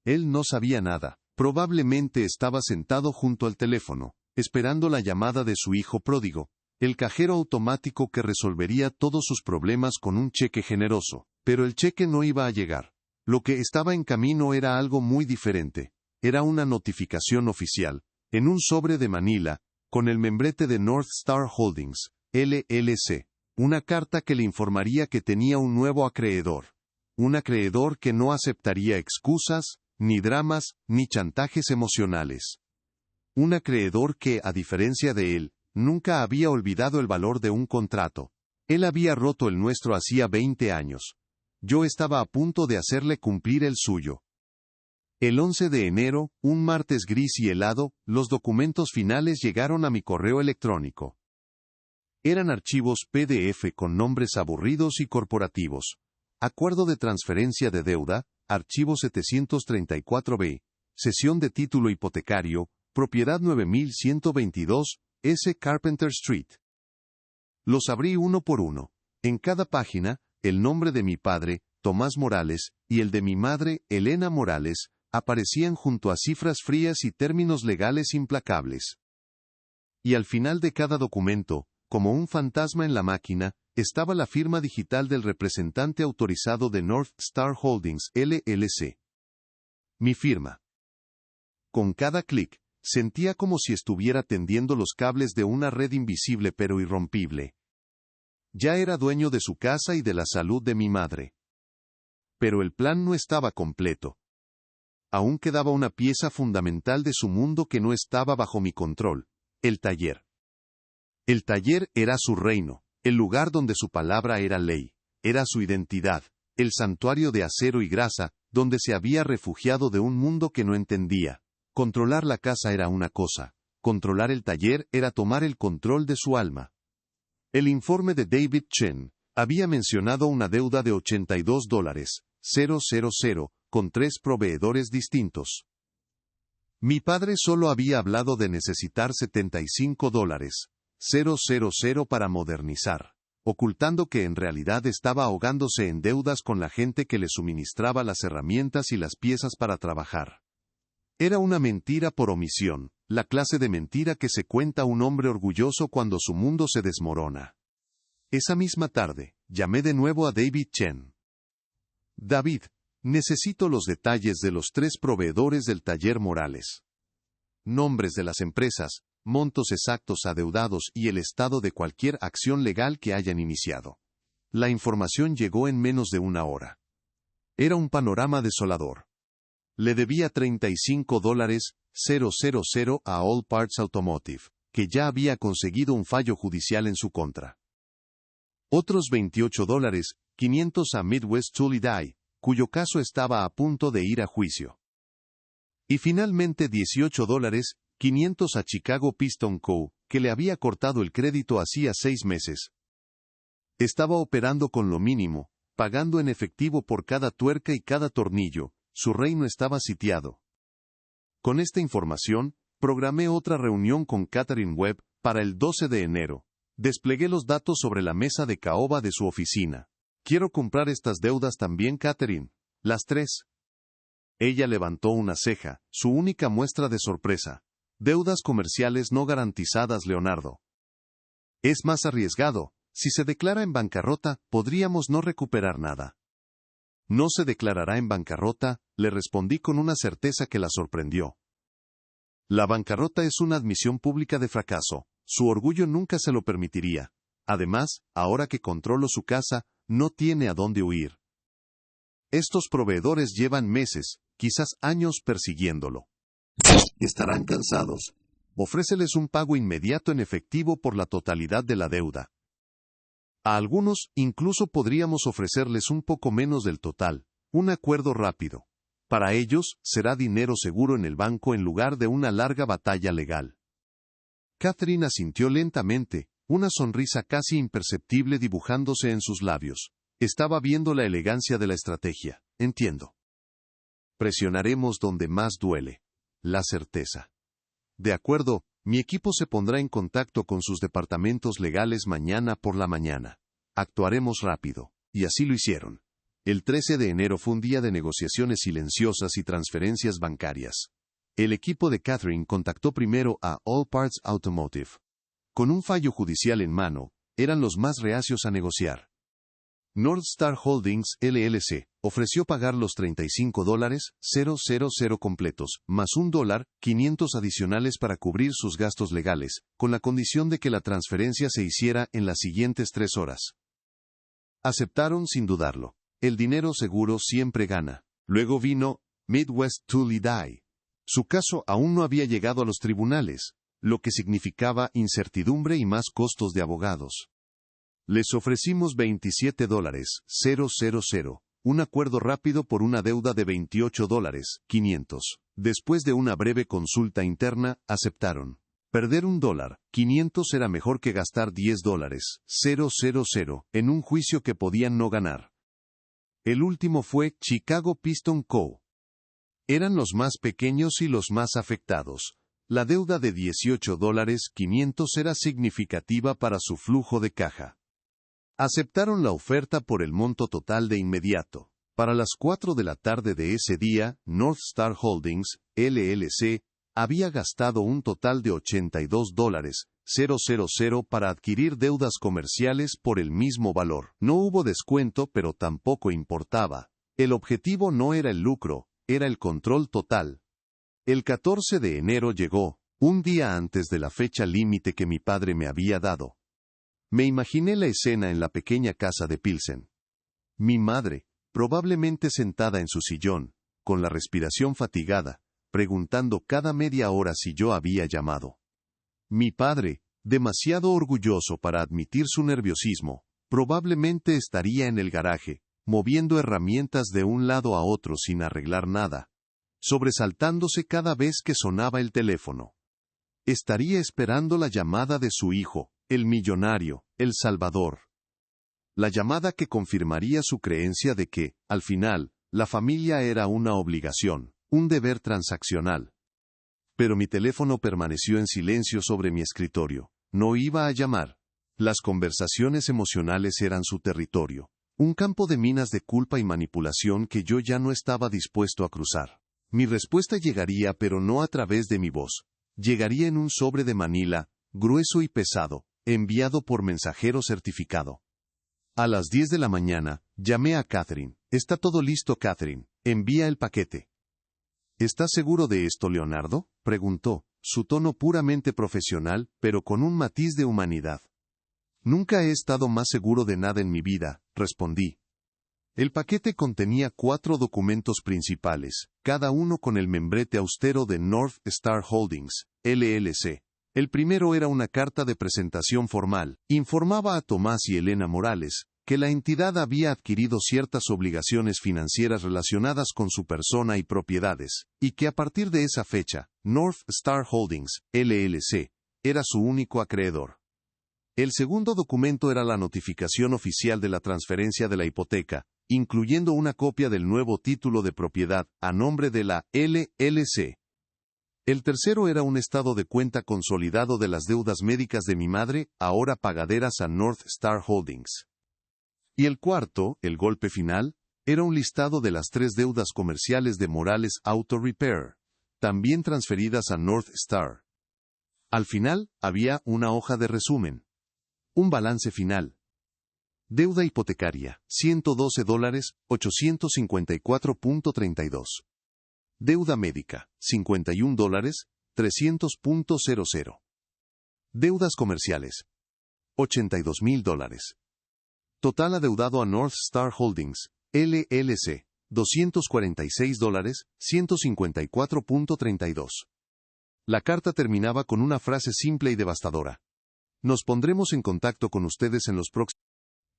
Speaker 1: Él no sabía nada. Probablemente estaba sentado junto al teléfono, esperando la llamada de su hijo pródigo, el cajero automático que resolvería todos sus problemas con un cheque generoso. Pero el cheque no iba a llegar. Lo que estaba en camino era algo muy diferente. Era una notificación oficial, en un sobre de Manila, con el membrete de North Star Holdings, LLC. Una carta que le informaría que tenía un nuevo acreedor. Un acreedor que no aceptaría excusas, ni dramas, ni chantajes emocionales. Un acreedor que, a diferencia de él, nunca había olvidado el valor de un contrato. Él había roto el nuestro hacía 20 años. Yo estaba a punto de hacerle cumplir el suyo. El 11 de enero, un martes gris y helado, los documentos finales llegaron a mi correo electrónico. Eran archivos PDF con nombres aburridos y corporativos. Acuerdo de transferencia de deuda, archivo 734B, cesión de título hipotecario, propiedad 9122, S. Carpenter Street. Los abrí uno por uno. En cada página, el nombre de mi padre, Tomás Morales, y el de mi madre, Elena Morales, aparecían junto a cifras frías y términos legales implacables. Y al final de cada documento, como un fantasma en la máquina, estaba la firma digital del representante autorizado de North Star Holdings, LLC. Mi firma. Con cada clic, sentía como si estuviera tendiendo los cables de una red invisible pero irrompible. Ya era dueño de su casa y de la salud de mi madre. Pero el plan no estaba completo. Aún quedaba una pieza fundamental de su mundo que no estaba bajo mi control: el taller. El taller era su reino, el lugar donde su palabra era ley, era su identidad, el santuario de acero y grasa, donde se había refugiado de un mundo que no entendía. Controlar la casa era una cosa, controlar el taller era tomar el control de su alma. El informe de David Chen había mencionado una deuda de $82,000, con 3 proveedores distintos. Mi padre solo había hablado de necesitar $75,000 para modernizar, ocultando que en realidad estaba ahogándose en deudas con la gente que le suministraba las herramientas y las piezas para trabajar. Era una mentira por omisión, la clase de mentira que se cuenta un hombre orgulloso cuando su mundo se desmorona. Esa misma tarde, llamé de nuevo a David Chen. David, necesito los detalles de los 3 proveedores del taller Morales. Nombres de las empresas, montos exactos adeudados y el estado de cualquier acción legal que hayan iniciado. La información llegó en menos de una hora. Era un panorama desolador. Le debía $35,000 a All Parts Automotive, que ya había conseguido un fallo judicial en su contra. Otros $28,500 a Midwest Tool & Die, cuyo caso estaba a punto de ir a juicio. Y finalmente $18,500 a Chicago Piston Co., que le había cortado el crédito hacía 6 meses. Estaba operando con lo mínimo, pagando en efectivo por cada tuerca y cada tornillo. Su reino estaba sitiado. Con esta información, programé otra reunión con Catherine Webb para el 12 de enero. Desplegué los datos sobre la mesa de caoba de su oficina. Quiero comprar estas deudas también, Catherine. Las 3. Ella levantó una ceja, su única muestra de sorpresa. Deudas comerciales no garantizadas, Leonardo. Es más arriesgado. Si se declara en bancarrota, podríamos no recuperar nada. No se declarará en bancarrota, le respondí con una certeza que la sorprendió. La bancarrota es una admisión pública de fracaso. Su orgullo nunca se lo permitiría. Además, ahora que controlo su casa, no tiene a dónde huir. Estos proveedores llevan meses, quizás años persiguiéndolo. Estarán cansados. Ofréceles un pago inmediato en efectivo por la totalidad de la deuda. A algunos, incluso podríamos ofrecerles un poco menos del total, un acuerdo rápido. Para ellos, será dinero seguro en el banco en lugar de una larga batalla legal. Catherine asintió lentamente, una sonrisa casi imperceptible dibujándose en sus labios. Estaba viendo la elegancia de la estrategia. Entiendo. Presionaremos donde más duele. La certeza. De acuerdo, mi equipo se pondrá en contacto con sus departamentos legales mañana por la mañana. Actuaremos rápido. Y así lo hicieron. El 13 de enero fue un día de negociaciones silenciosas y transferencias bancarias. El equipo de Catherine contactó primero a All Parts Automotive. Con un fallo judicial en mano, eran los más reacios a negociar. North Star Holdings, LLC, ofreció pagar los $35,000 completos, más $1,500 adicionales para cubrir sus gastos legales, con la condición de que la transferencia se hiciera en las siguientes 3 horas. Aceptaron sin dudarlo. El dinero seguro siempre gana. Luego vino Midwest Tool & Die. Su caso aún no había llegado a los tribunales, lo que significaba incertidumbre y más costos de abogados. Les ofrecimos $27,000, un acuerdo rápido por una deuda de $28,500. Después de una breve consulta interna, aceptaron. Perder $1,500 era mejor que gastar $10,000 en un juicio que podían no ganar. El último fue Chicago Piston Co. Eran los más pequeños y los más afectados. La deuda de $18,500 era significativa para su flujo de caja. Aceptaron la oferta por el monto total de inmediato. Para las 4 de la tarde de ese día, North Star Holdings, LLC, había gastado un total de $82,000 para adquirir deudas comerciales por el mismo valor. No hubo descuento, pero tampoco importaba. El objetivo no era el lucro, era el control total. El 14 de enero llegó, un día antes de la fecha límite que mi padre me había dado. Me imaginé la escena en la pequeña casa de Pilsen. Mi madre, probablemente sentada en su sillón, con la respiración fatigada, preguntando cada media hora si yo había llamado. Mi padre, demasiado orgulloso para admitir su nerviosismo, probablemente estaría en el garaje, moviendo herramientas de un lado a otro sin arreglar nada, sobresaltándose cada vez que sonaba el teléfono. Estaría esperando la llamada de su hijo, el millonario, el Salvador. La llamada que confirmaría su creencia de que, al final, la familia era una obligación, un deber transaccional. Pero mi teléfono permaneció en silencio sobre mi escritorio. No iba a llamar. Las conversaciones emocionales eran su territorio. Un campo de minas de culpa y manipulación que yo ya no estaba dispuesto a cruzar. Mi respuesta llegaría, pero no a través de mi voz. Llegaría en un sobre de Manila, grueso y pesado, enviado por mensajero certificado. A las 10 de la mañana, llamé a Catherine. «Está todo listo, Catherine. Envía el paquete». «¿Estás seguro de esto, Leonardo?», preguntó, su tono puramente profesional, pero con un matiz de humanidad. «Nunca he estado más seguro de nada en mi vida», respondí. El paquete contenía 4 documentos principales, cada uno con el membrete austero de North Star Holdings, LLC. El primero era una carta de presentación formal. Informaba a Tomás y Elena Morales que la entidad había adquirido ciertas obligaciones financieras relacionadas con su persona y propiedades, y que a partir de esa fecha, North Star Holdings, LLC, era su único acreedor. El segundo documento era la notificación oficial de la transferencia de la hipoteca, incluyendo una copia del nuevo título de propiedad a nombre de la LLC. El tercero era un estado de cuenta consolidado de las deudas médicas de mi madre, ahora pagaderas a North Star Holdings. Y el cuarto, el golpe final, era un listado de las 3 deudas comerciales de Morales Auto Repair, también transferidas a North Star. Al final, había una hoja de resumen. Un balance final. Deuda hipotecaria, $112,854.32. Deuda médica, $51,300.00. Deudas comerciales, $82,000. Total adeudado a North Star Holdings, LLC, $246,154.32. La carta terminaba con una frase simple y devastadora. Nos pondremos en contacto con ustedes en los próximos.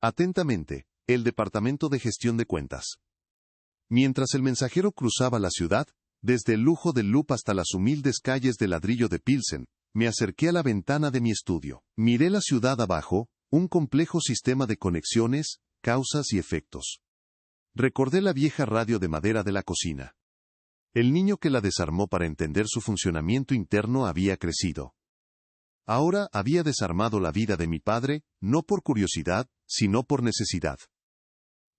Speaker 1: Atentamente, el Departamento de Gestión de Cuentas. Mientras el mensajero cruzaba la ciudad, desde el lujo del Loop hasta las humildes calles de ladrillo de Pilsen, me acerqué a la ventana de mi estudio. Miré la ciudad abajo, un complejo sistema de conexiones, causas y efectos. Recordé la vieja radio de madera de la cocina. El niño que la desarmó para entender su funcionamiento interno había crecido. Ahora había desarmado la vida de mi padre, no por curiosidad, sino por necesidad.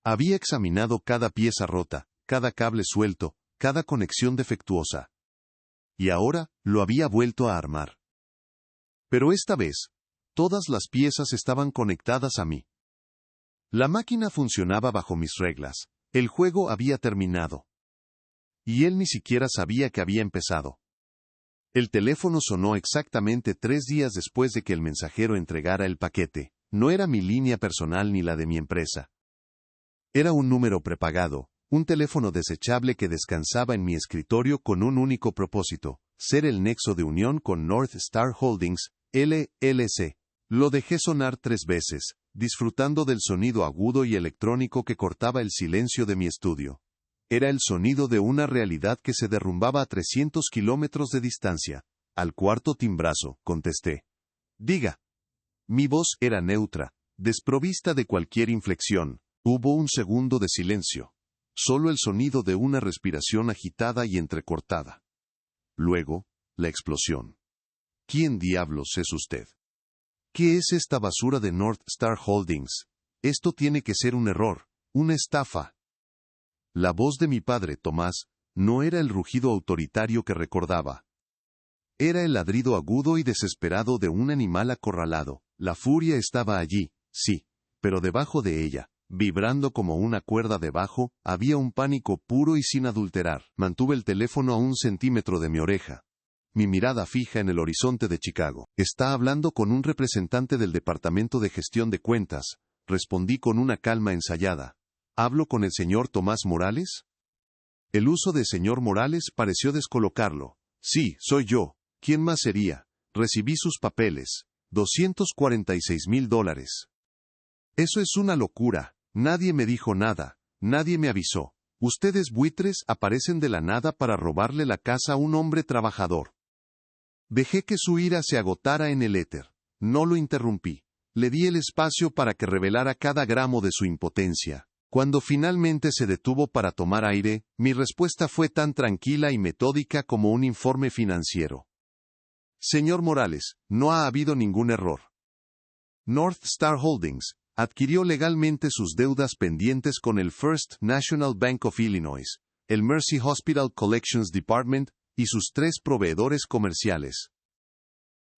Speaker 1: Había examinado cada pieza rota, cada cable suelto, cada conexión defectuosa. Y ahora, lo había vuelto a armar. Pero esta vez, todas las piezas estaban conectadas a mí. La máquina funcionaba bajo mis reglas. El juego había terminado. Y él ni siquiera sabía que había empezado. El teléfono sonó exactamente 3 días después de que el mensajero entregara el paquete. No era mi línea personal ni la de mi empresa. Era un número prepagado, un teléfono desechable que descansaba en mi escritorio con un único propósito, ser el nexo de unión con North Star Holdings, LLC. Lo dejé sonar 3 veces, disfrutando del sonido agudo y electrónico que cortaba el silencio de mi estudio. Era el sonido de una realidad que se derrumbaba a 300 kilómetros de distancia. Al cuarto timbrazo, contesté. Diga. Mi voz era neutra, desprovista de cualquier inflexión. Hubo un segundo de silencio. Solo el sonido de una respiración agitada y entrecortada. Luego, la explosión. ¿Quién diablos es usted? ¿Qué es esta basura de North Star Holdings? Esto tiene que ser un error, una estafa. La voz de mi padre, Tomás, no era el rugido autoritario que recordaba. Era el ladrido agudo y desesperado de un animal acorralado. La furia estaba allí, sí, pero debajo de ella, vibrando como una cuerda de bajo, había un pánico puro y sin adulterar. Mantuve el teléfono a 1 centímetro de mi oreja. Mi mirada fija en el horizonte de Chicago. Está hablando con un representante del Departamento de Gestión de Cuentas, respondí con una calma ensayada. ¿Hablo con el señor Tomás Morales? El uso de señor Morales pareció descolocarlo. Sí, soy yo. ¿Quién más sería? Recibí sus papeles. $246,000. Eso es una locura. Nadie me dijo nada. Nadie me avisó. Ustedes buitres aparecen de la nada para robarle la casa a un hombre trabajador. Dejé que su ira se agotara en el éter. No lo interrumpí. Le di el espacio para que revelara cada gramo de su impotencia. Cuando finalmente se detuvo para tomar aire, mi respuesta fue tan tranquila y metódica como un informe financiero. Señor Morales, no ha habido ningún error. North Star Holdings adquirió legalmente sus deudas pendientes con el First National Bank of Illinois, el Mercy Hospital Collections Department y sus 3 proveedores comerciales.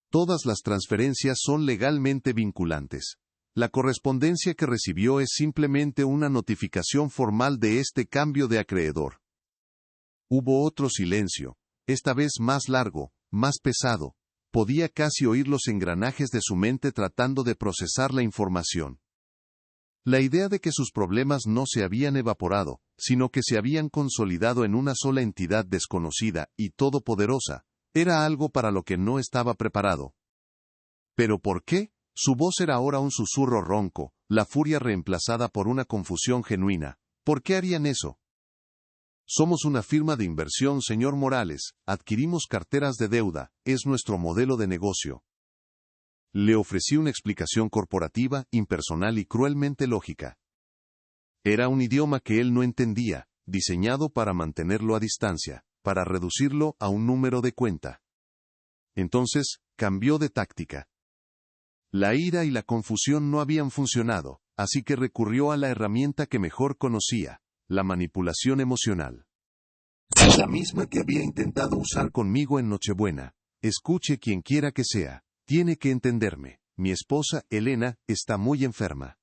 Speaker 1: Todas las transferencias son legalmente vinculantes. La correspondencia que recibió es simplemente una notificación formal de este cambio de acreedor. Hubo otro silencio, esta vez más largo, más pesado. Podía casi oír los engranajes de su mente tratando de procesar la información. La idea de que sus problemas no se habían evaporado, sino que se habían consolidado en una sola entidad desconocida y todopoderosa, era algo para lo que no estaba preparado. ¿Pero por qué? Su voz era ahora un susurro ronco, la furia reemplazada por una confusión genuina. ¿Por qué harían eso? Somos una firma de inversión, señor Morales, adquirimos carteras de deuda, es nuestro modelo de negocio. Le ofrecí una explicación corporativa, impersonal y cruelmente lógica. Era un idioma que él no entendía, diseñado para mantenerlo a distancia, para reducirlo a un número de cuenta. Entonces, cambió de táctica. La ira y la confusión no habían funcionado, así que recurrió a la herramienta que mejor conocía, la manipulación emocional. La misma que había intentado usar conmigo en Nochebuena. Escuche quien quiera que sea, tiene que entenderme. Mi esposa, Elena, está muy enferma.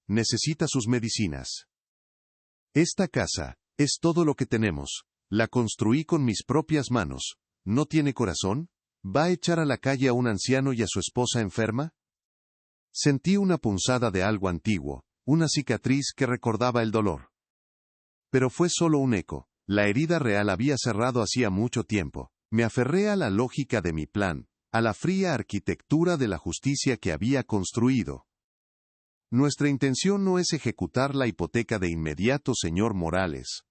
Speaker 1: Necesita sus medicinas. Esta casa es todo lo que tenemos. La construí con mis propias manos. ¿No tiene corazón? ¿Va a echar a la calle a un anciano y a su esposa enferma? Sentí una punzada de algo antiguo, una cicatriz que recordaba el dolor. Pero fue solo un eco. La herida real había cerrado hacía mucho tiempo. Me aferré a la lógica de mi plan, a la fría arquitectura de la justicia que había construido. Nuestra intención no es ejecutar la hipoteca de inmediato, señor Morales.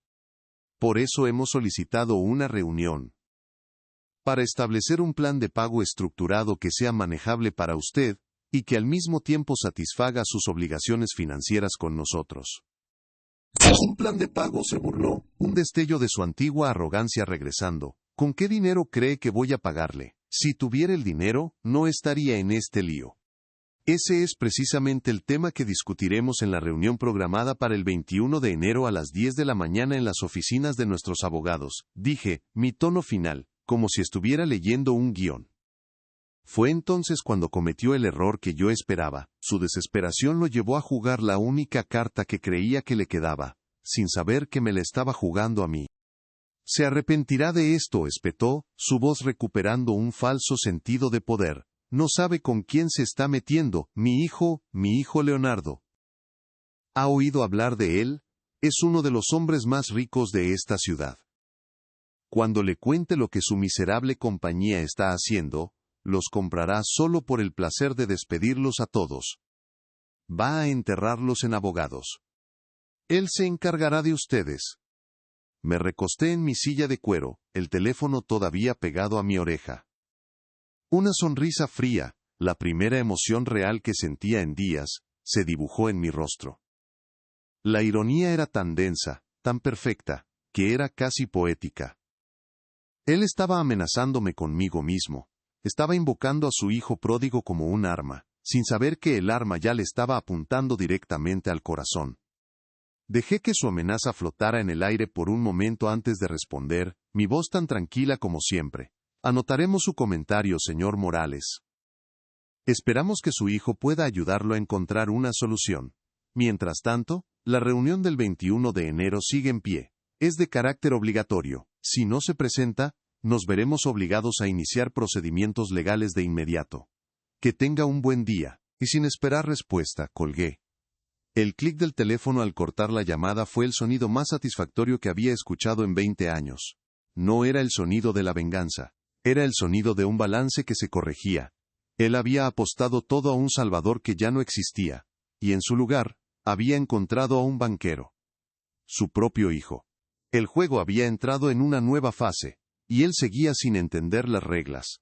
Speaker 1: Por eso hemos solicitado una reunión. Para establecer un plan de pago estructurado que sea manejable para usted, y que al mismo tiempo satisfaga sus obligaciones financieras con nosotros. Un plan de pago, se burló, un destello de su antigua arrogancia regresando. ¿Con qué dinero cree que voy a pagarle? Si tuviera el dinero, no estaría en este lío. Ese es precisamente el tema que discutiremos en la reunión programada para el 21 de enero a las 10 de la mañana en las oficinas de nuestros abogados, dije, mi tono final, como si estuviera leyendo un guión. Fue entonces cuando cometió el error que yo esperaba. Su desesperación lo llevó a jugar la única carta que creía que le quedaba, sin saber que me la estaba jugando a mí. Se arrepentirá de esto, espetó, su voz recuperando un falso sentido de poder. No sabe con quién se está metiendo, mi hijo Leonardo. ¿Ha oído hablar de él? Es uno de los hombres más ricos de esta ciudad. Cuando le cuente lo que su miserable compañía está haciendo, los comprará solo por el placer de despedirlos a todos. Va a enterrarlos en abogados. Él se encargará de ustedes. Me recosté en mi silla de cuero, el teléfono todavía pegado a mi oreja. Una sonrisa fría, la primera emoción real que sentía en días, se dibujó en mi rostro. La ironía era tan densa, tan perfecta, que era casi poética. Él estaba amenazándome conmigo mismo. Estaba invocando a su hijo pródigo como un arma, sin saber que el arma ya le estaba apuntando directamente al corazón. Dejé que su amenaza flotara en el aire por un momento antes de responder, mi voz tan tranquila como siempre. Anotaremos su comentario, señor Morales. Esperamos que su hijo pueda ayudarlo a encontrar una solución. Mientras tanto, la reunión del 21 de enero sigue en pie. Es de carácter obligatorio. Si no se presenta, nos veremos obligados a iniciar procedimientos legales de inmediato. Que tenga un buen día. Y sin esperar respuesta, colgué. El clic del teléfono al cortar la llamada fue el sonido más satisfactorio que había escuchado en 20 años. No era el sonido de la venganza. Era el sonido de un balance que se corregía. Él había apostado todo a un salvador que ya no existía, y en su lugar, había encontrado a un banquero. Su propio hijo. El juego había entrado en una nueva fase, y él seguía sin entender las reglas.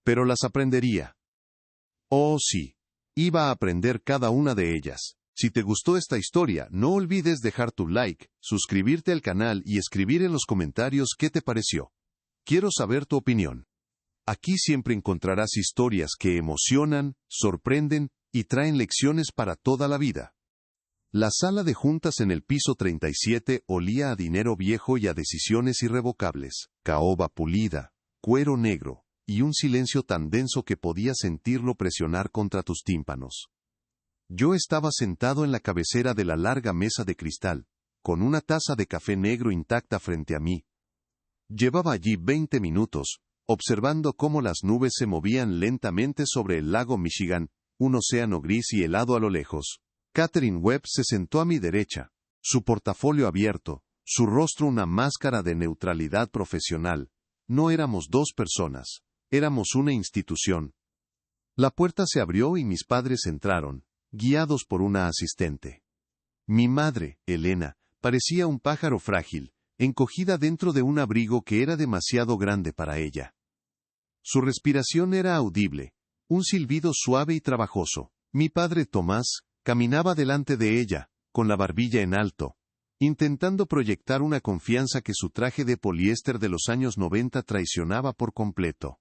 Speaker 1: Pero las aprendería. Oh sí, iba a aprender cada una de ellas. Si te gustó esta historia, no olvides dejar tu like, suscribirte al canal y escribir en los comentarios qué te pareció. Quiero saber tu opinión. Aquí siempre encontrarás historias que emocionan, sorprenden y traen lecciones para toda la vida. La sala de juntas en el piso 37 olía a dinero viejo y a decisiones irrevocables, caoba pulida, cuero negro, y un silencio tan denso que podías sentirlo presionar contra tus tímpanos. Yo estaba sentado en la cabecera de la larga mesa de cristal, con una taza de café negro intacta frente a mí. Llevaba allí 20 minutos, observando cómo las nubes se movían lentamente sobre el lago Michigan, un océano gris y helado a lo lejos. Catherine Webb se sentó a mi derecha, su portafolio abierto, su rostro una máscara de neutralidad profesional. No éramos dos personas, éramos una institución. La puerta se abrió y mis padres entraron, guiados por una asistente. Mi madre, Elena, parecía un pájaro frágil, encogida dentro de un abrigo que era demasiado grande para ella. Su respiración era audible, un silbido suave y trabajoso. Mi padre Tomás caminaba delante de ella, con la barbilla en alto, intentando proyectar una confianza que su traje de poliéster de los años 90 traicionaba por completo.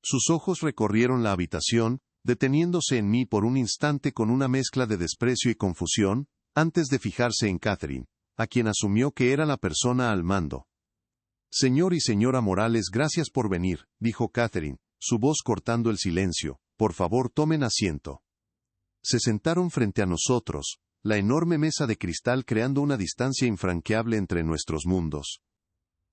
Speaker 1: Sus ojos recorrieron la habitación, deteniéndose en mí por un instante con una mezcla de desprecio y confusión, antes de fijarse en Catherine, a quien asumió que era la persona al mando. Señor y señora Morales, gracias por venir, dijo Catherine, su voz cortando el silencio. Por favor, tomen asiento. Se sentaron frente a nosotros, la enorme mesa de cristal creando una distancia infranqueable entre nuestros mundos.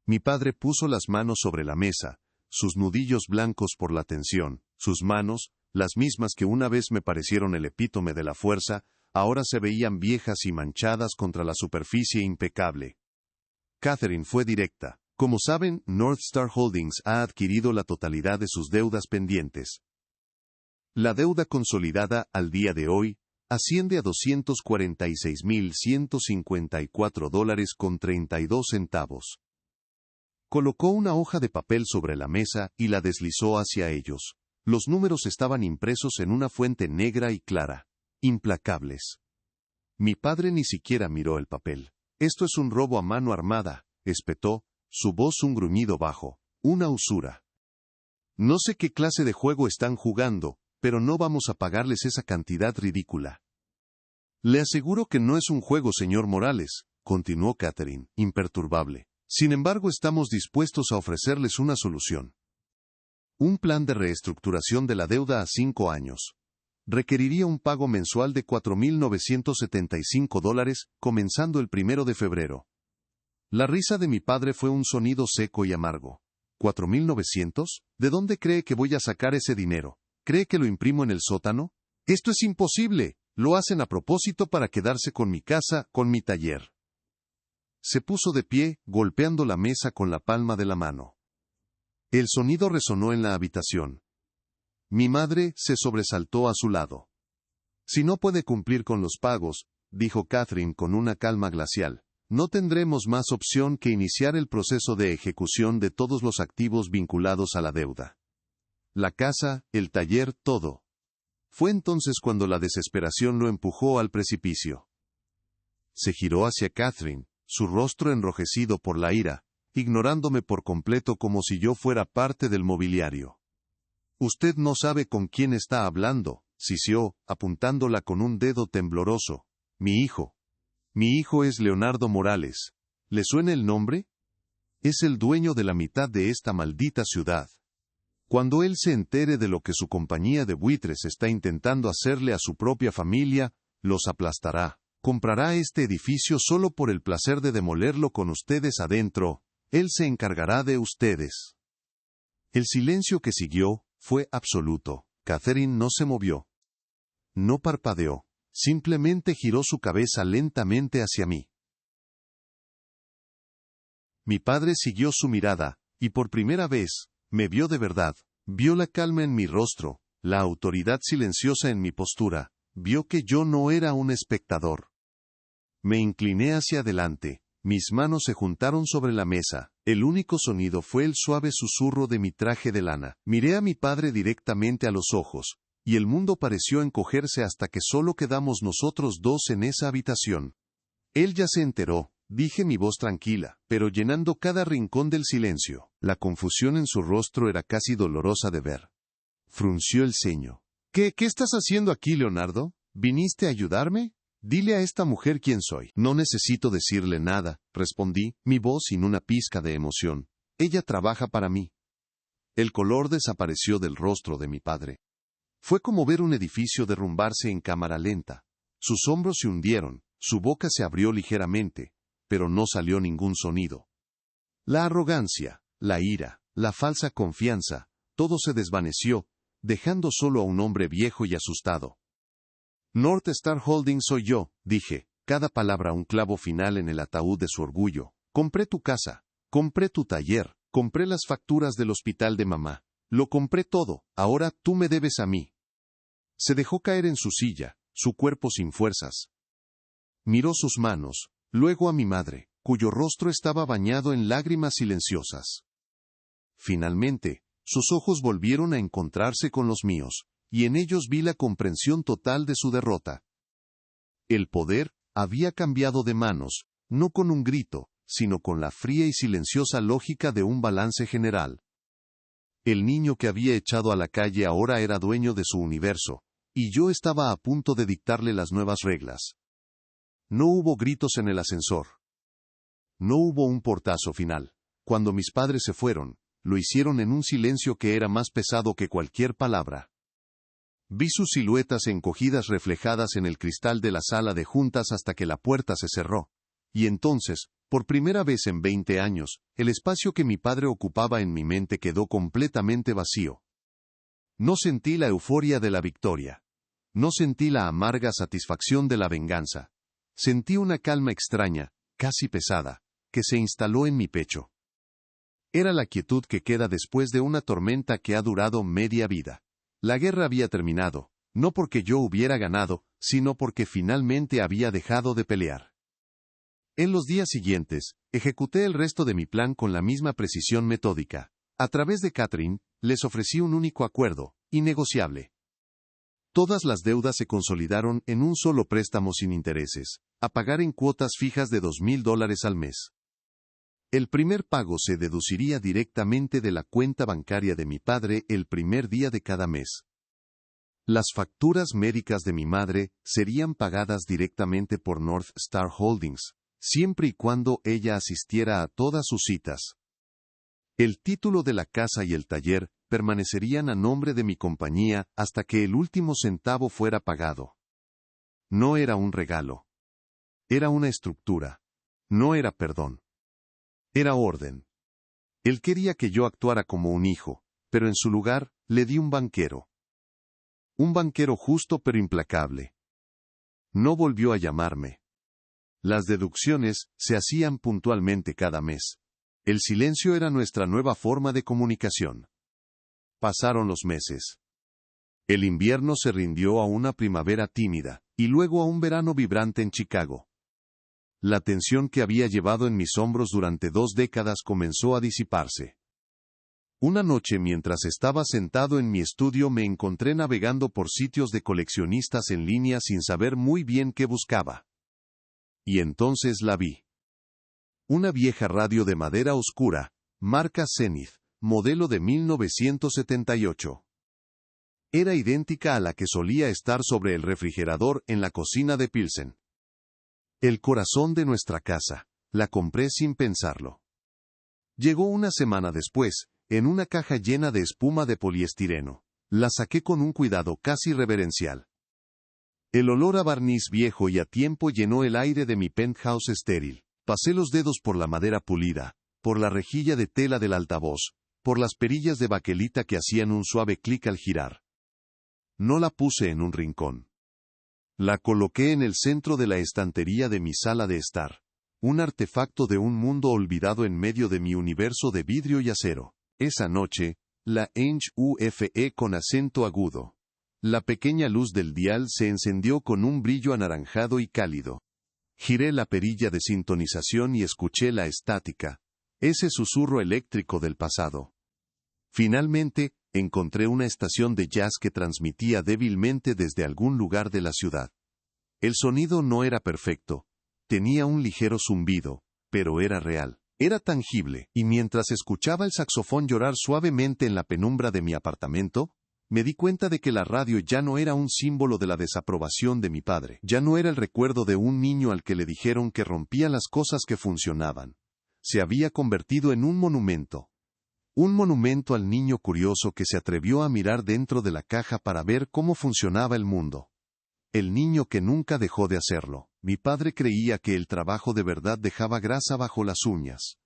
Speaker 1: Mi padre puso las manos sobre la mesa, sus nudillos blancos por la tensión, sus manos, las mismas que una vez me parecieron el epítome de la fuerza, ahora se veían viejas y manchadas contra la superficie impecable. Catherine fue directa. Como saben, North Star Holdings ha adquirido la totalidad de sus deudas pendientes. La deuda consolidada, al día de hoy, asciende a $246,154.32. Colocó una hoja de papel sobre la mesa y la deslizó hacia ellos. Los números estaban impresos en una fuente negra y clara, implacables. Mi padre ni siquiera miró el papel. Esto es un robo a mano armada, espetó, su voz un gruñido bajo, una usura. No sé qué clase de juego están jugando, pero no vamos a pagarles esa cantidad ridícula. Le aseguro que no es un juego, señor Morales, continuó Catherine, imperturbable. Sin embargo, estamos dispuestos a ofrecerles una solución. Un plan de reestructuración de la deuda a 5 años. requeriría un pago mensual de $4,975, comenzando el 1 de febrero. La risa de mi padre fue un sonido seco y amargo. ¿4,900? ¿De dónde cree que voy a sacar ese dinero? ¿Cree que lo imprimo en el sótano? Esto es imposible. Lo hacen a propósito para quedarse con mi casa, con mi taller. Se puso de pie, golpeando la mesa con la palma de la mano. El sonido resonó en la habitación. Mi madre se sobresaltó a su lado. Si no puede cumplir con los pagos, dijo Catherine con una calma glacial, no tendremos más opción que iniciar el proceso de ejecución de todos los activos vinculados a la deuda. La casa, el taller, todo. Fue entonces cuando la desesperación lo empujó al precipicio. Se giró hacia Catherine, su rostro enrojecido por la ira, ignorándome por completo como si yo fuera parte del mobiliario. Usted no sabe con quién está hablando, sisió, apuntándola con un dedo tembloroso. Mi hijo. Mi hijo es Leonardo Morales. ¿Le suena el nombre? Es el dueño de la mitad de esta maldita ciudad. Cuando él se entere de lo que su compañía de buitres está intentando hacerle a su propia familia, los aplastará. Comprará este edificio solo por el placer de demolerlo con ustedes adentro. Él se encargará de ustedes. El silencio que siguió fue absoluto. Catherine no se movió. No parpadeó. Simplemente giró su cabeza lentamente hacia mí. Mi padre siguió su mirada, y por primera vez, me vio de verdad. Vio la calma en mi rostro, la autoridad silenciosa en mi postura. Vio que yo no era un espectador. Me incliné hacia adelante. Mis manos se juntaron sobre la mesa. El único sonido fue el suave susurro de mi traje de lana. Miré a mi padre directamente a los ojos, y el mundo pareció encogerse hasta que solo quedamos nosotros dos en esa habitación. Él ya se enteró, dije mi voz tranquila, pero llenando cada rincón del silencio. La confusión en su rostro era casi dolorosa de ver. Frunció el ceño. ¿Qué estás haciendo aquí, Leonardo? ¿Viniste a ayudarme? Dile a esta mujer quién soy. No necesito decirle nada, respondí, mi voz sin una pizca de emoción. Ella trabaja para mí. El color desapareció del rostro de mi padre. Fue como ver un edificio derrumbarse en cámara lenta. Sus hombros se hundieron, su boca se abrió ligeramente, pero no salió ningún sonido. La arrogancia, la ira, la falsa confianza, todo se desvaneció, dejando solo a un hombre viejo y asustado. North Star Holdings soy yo, dije, cada palabra un clavo final en el ataúd de su orgullo. Compré tu casa, compré tu taller, compré las facturas del hospital de mamá. Lo compré todo, ahora tú me debes a mí. Se dejó caer en su silla, su cuerpo sin fuerzas. Miró sus manos, luego a mi madre, cuyo rostro estaba bañado en lágrimas silenciosas. Finalmente, sus ojos volvieron a encontrarse con los míos, y en ellos vi la comprensión total de su derrota. El poder había cambiado de manos, no con un grito, sino con la fría y silenciosa lógica de un balance general. El niño que había echado a la calle ahora era dueño de su universo, y yo estaba a punto de dictarle las nuevas reglas. No hubo gritos en el ascensor. No hubo un portazo final. Cuando mis padres se fueron, lo hicieron en un silencio que era más pesado que cualquier palabra. Vi sus siluetas encogidas reflejadas en el cristal de la sala de juntas hasta que la puerta se cerró. Y entonces, por primera vez en 20 años, el espacio que mi padre ocupaba en mi mente quedó completamente vacío. No sentí la euforia de la victoria. No sentí la amarga satisfacción de la venganza. Sentí una calma extraña, casi pesada, que se instaló en mi pecho. Era la quietud que queda después de una tormenta que ha durado media vida. La guerra había terminado, no porque yo hubiera ganado, sino porque finalmente había dejado de pelear. En los días siguientes, ejecuté el resto de mi plan con la misma precisión metódica. A través de Catherine, les ofrecí un único acuerdo, innegociable. Todas las deudas se consolidaron en un solo préstamo sin intereses, a pagar en cuotas fijas de $2,000 al mes. El primer pago se deduciría directamente de la cuenta bancaria de mi padre el primer día de cada mes. Las facturas médicas de mi madre serían pagadas directamente por North Star Holdings, siempre y cuando ella asistiera a todas sus citas. El título de la casa y el taller permanecerían a nombre de mi compañía hasta que el último centavo fuera pagado. No era un regalo. Era una estructura. No era perdón. Era orden. Él quería que yo actuara como un hijo, pero en su lugar, le di un banquero. Un banquero justo pero implacable. No volvió a llamarme. Las deducciones se hacían puntualmente cada mes. El silencio era nuestra nueva forma de comunicación. Pasaron los meses. El invierno se rindió a una primavera tímida, y luego a un verano vibrante en Chicago. La tensión que había llevado en mis hombros durante 2 décadas comenzó a disiparse. Una noche mientras estaba sentado en mi estudio me encontré navegando por sitios de coleccionistas en línea sin saber muy bien qué buscaba. Y entonces la vi. Una vieja radio de madera oscura, marca Zenith, modelo de 1978. Era idéntica a la que solía estar sobre el refrigerador en la cocina de Pilsen. El corazón de nuestra casa. La compré sin pensarlo. Llegó una semana después, en una caja llena de espuma de poliestireno. La saqué con un cuidado casi reverencial. El olor a barniz viejo y a tiempo llenó el aire de mi penthouse estéril. Pasé los dedos por la madera pulida, por la rejilla de tela del altavoz, por las perillas de baquelita que hacían un suave clic al girar. No la puse en un rincón. La coloqué en el centro de la estantería de mi sala de estar. Un artefacto de un mundo olvidado en medio de mi universo de vidrio y acero. Esa noche, la Enge UFE con acento agudo. La pequeña luz del dial se encendió con un brillo anaranjado y cálido. Giré la perilla de sintonización y escuché la estática, ese susurro eléctrico del pasado. Finalmente, encontré una estación de jazz que transmitía débilmente desde algún lugar de la ciudad. El sonido no era perfecto, tenía un ligero zumbido, pero era real. Era tangible, y mientras escuchaba el saxofón llorar suavemente en la penumbra de mi apartamento, me di cuenta de que la radio ya no era un símbolo de la desaprobación de mi padre, ya no era el recuerdo de un niño al que le dijeron que rompía las cosas que funcionaban. Se había convertido en un monumento. Un monumento al niño curioso que se atrevió a mirar dentro de la caja para ver cómo funcionaba el mundo. El niño que nunca dejó de hacerlo. Mi padre creía que el trabajo de verdad dejaba grasa bajo las uñas.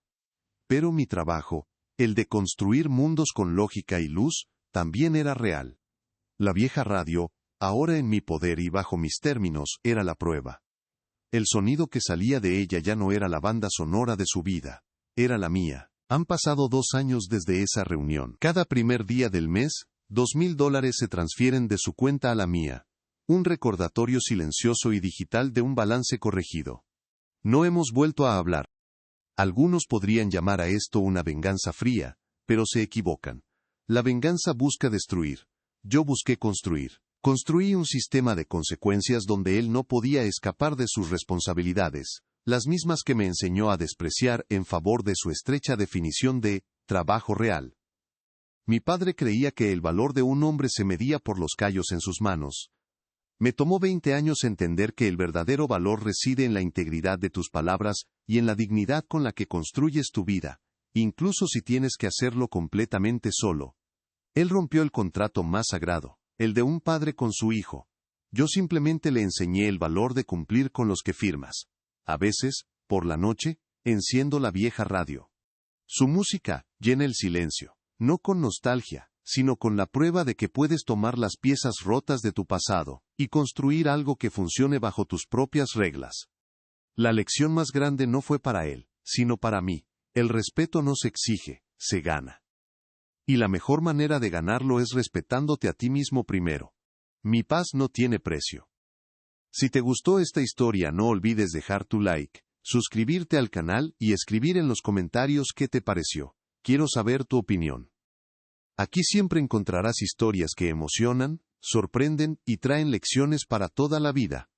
Speaker 1: Pero mi trabajo, el de construir mundos con lógica y luz, también era real. La vieja radio, ahora en mi poder y bajo mis términos, era la prueba. El sonido que salía de ella ya no era la banda sonora de su vida, era la mía. Han pasado 2 años desde esa reunión. Cada primer día del mes, $2,000 se transfieren de su cuenta a la mía. Un recordatorio silencioso y digital de un balance corregido. No hemos vuelto a hablar. Algunos podrían llamar a esto una venganza fría, pero se equivocan. La venganza busca destruir. Yo busqué construir. Construí un sistema de consecuencias donde él no podía escapar de sus responsabilidades, las mismas que me enseñó a despreciar en favor de su estrecha definición de trabajo real. Mi padre creía que el valor de un hombre se medía por los callos en sus manos. Me tomó 20 años entender que el verdadero valor reside en la integridad de tus palabras y en la dignidad con la que construyes tu vida, incluso si tienes que hacerlo completamente solo. Él rompió el contrato más sagrado, el de un padre con su hijo. Yo simplemente le enseñé el valor de cumplir con los que firmas. A veces, por la noche, enciendo la vieja radio. Su música llena el silencio, no con nostalgia, sino con la prueba de que puedes tomar las piezas rotas de tu pasado y construir algo que funcione bajo tus propias reglas. La lección más grande no fue para él, sino para mí. El respeto no se exige, se gana. Y la mejor manera de ganarlo es respetándote a ti mismo primero. Mi paz no tiene precio. Si te gustó esta historia, no olvides dejar tu like, suscribirte al canal y escribir en los comentarios qué te pareció. Quiero saber tu opinión. Aquí siempre encontrarás historias que emocionan, sorprenden y traen lecciones para toda la vida.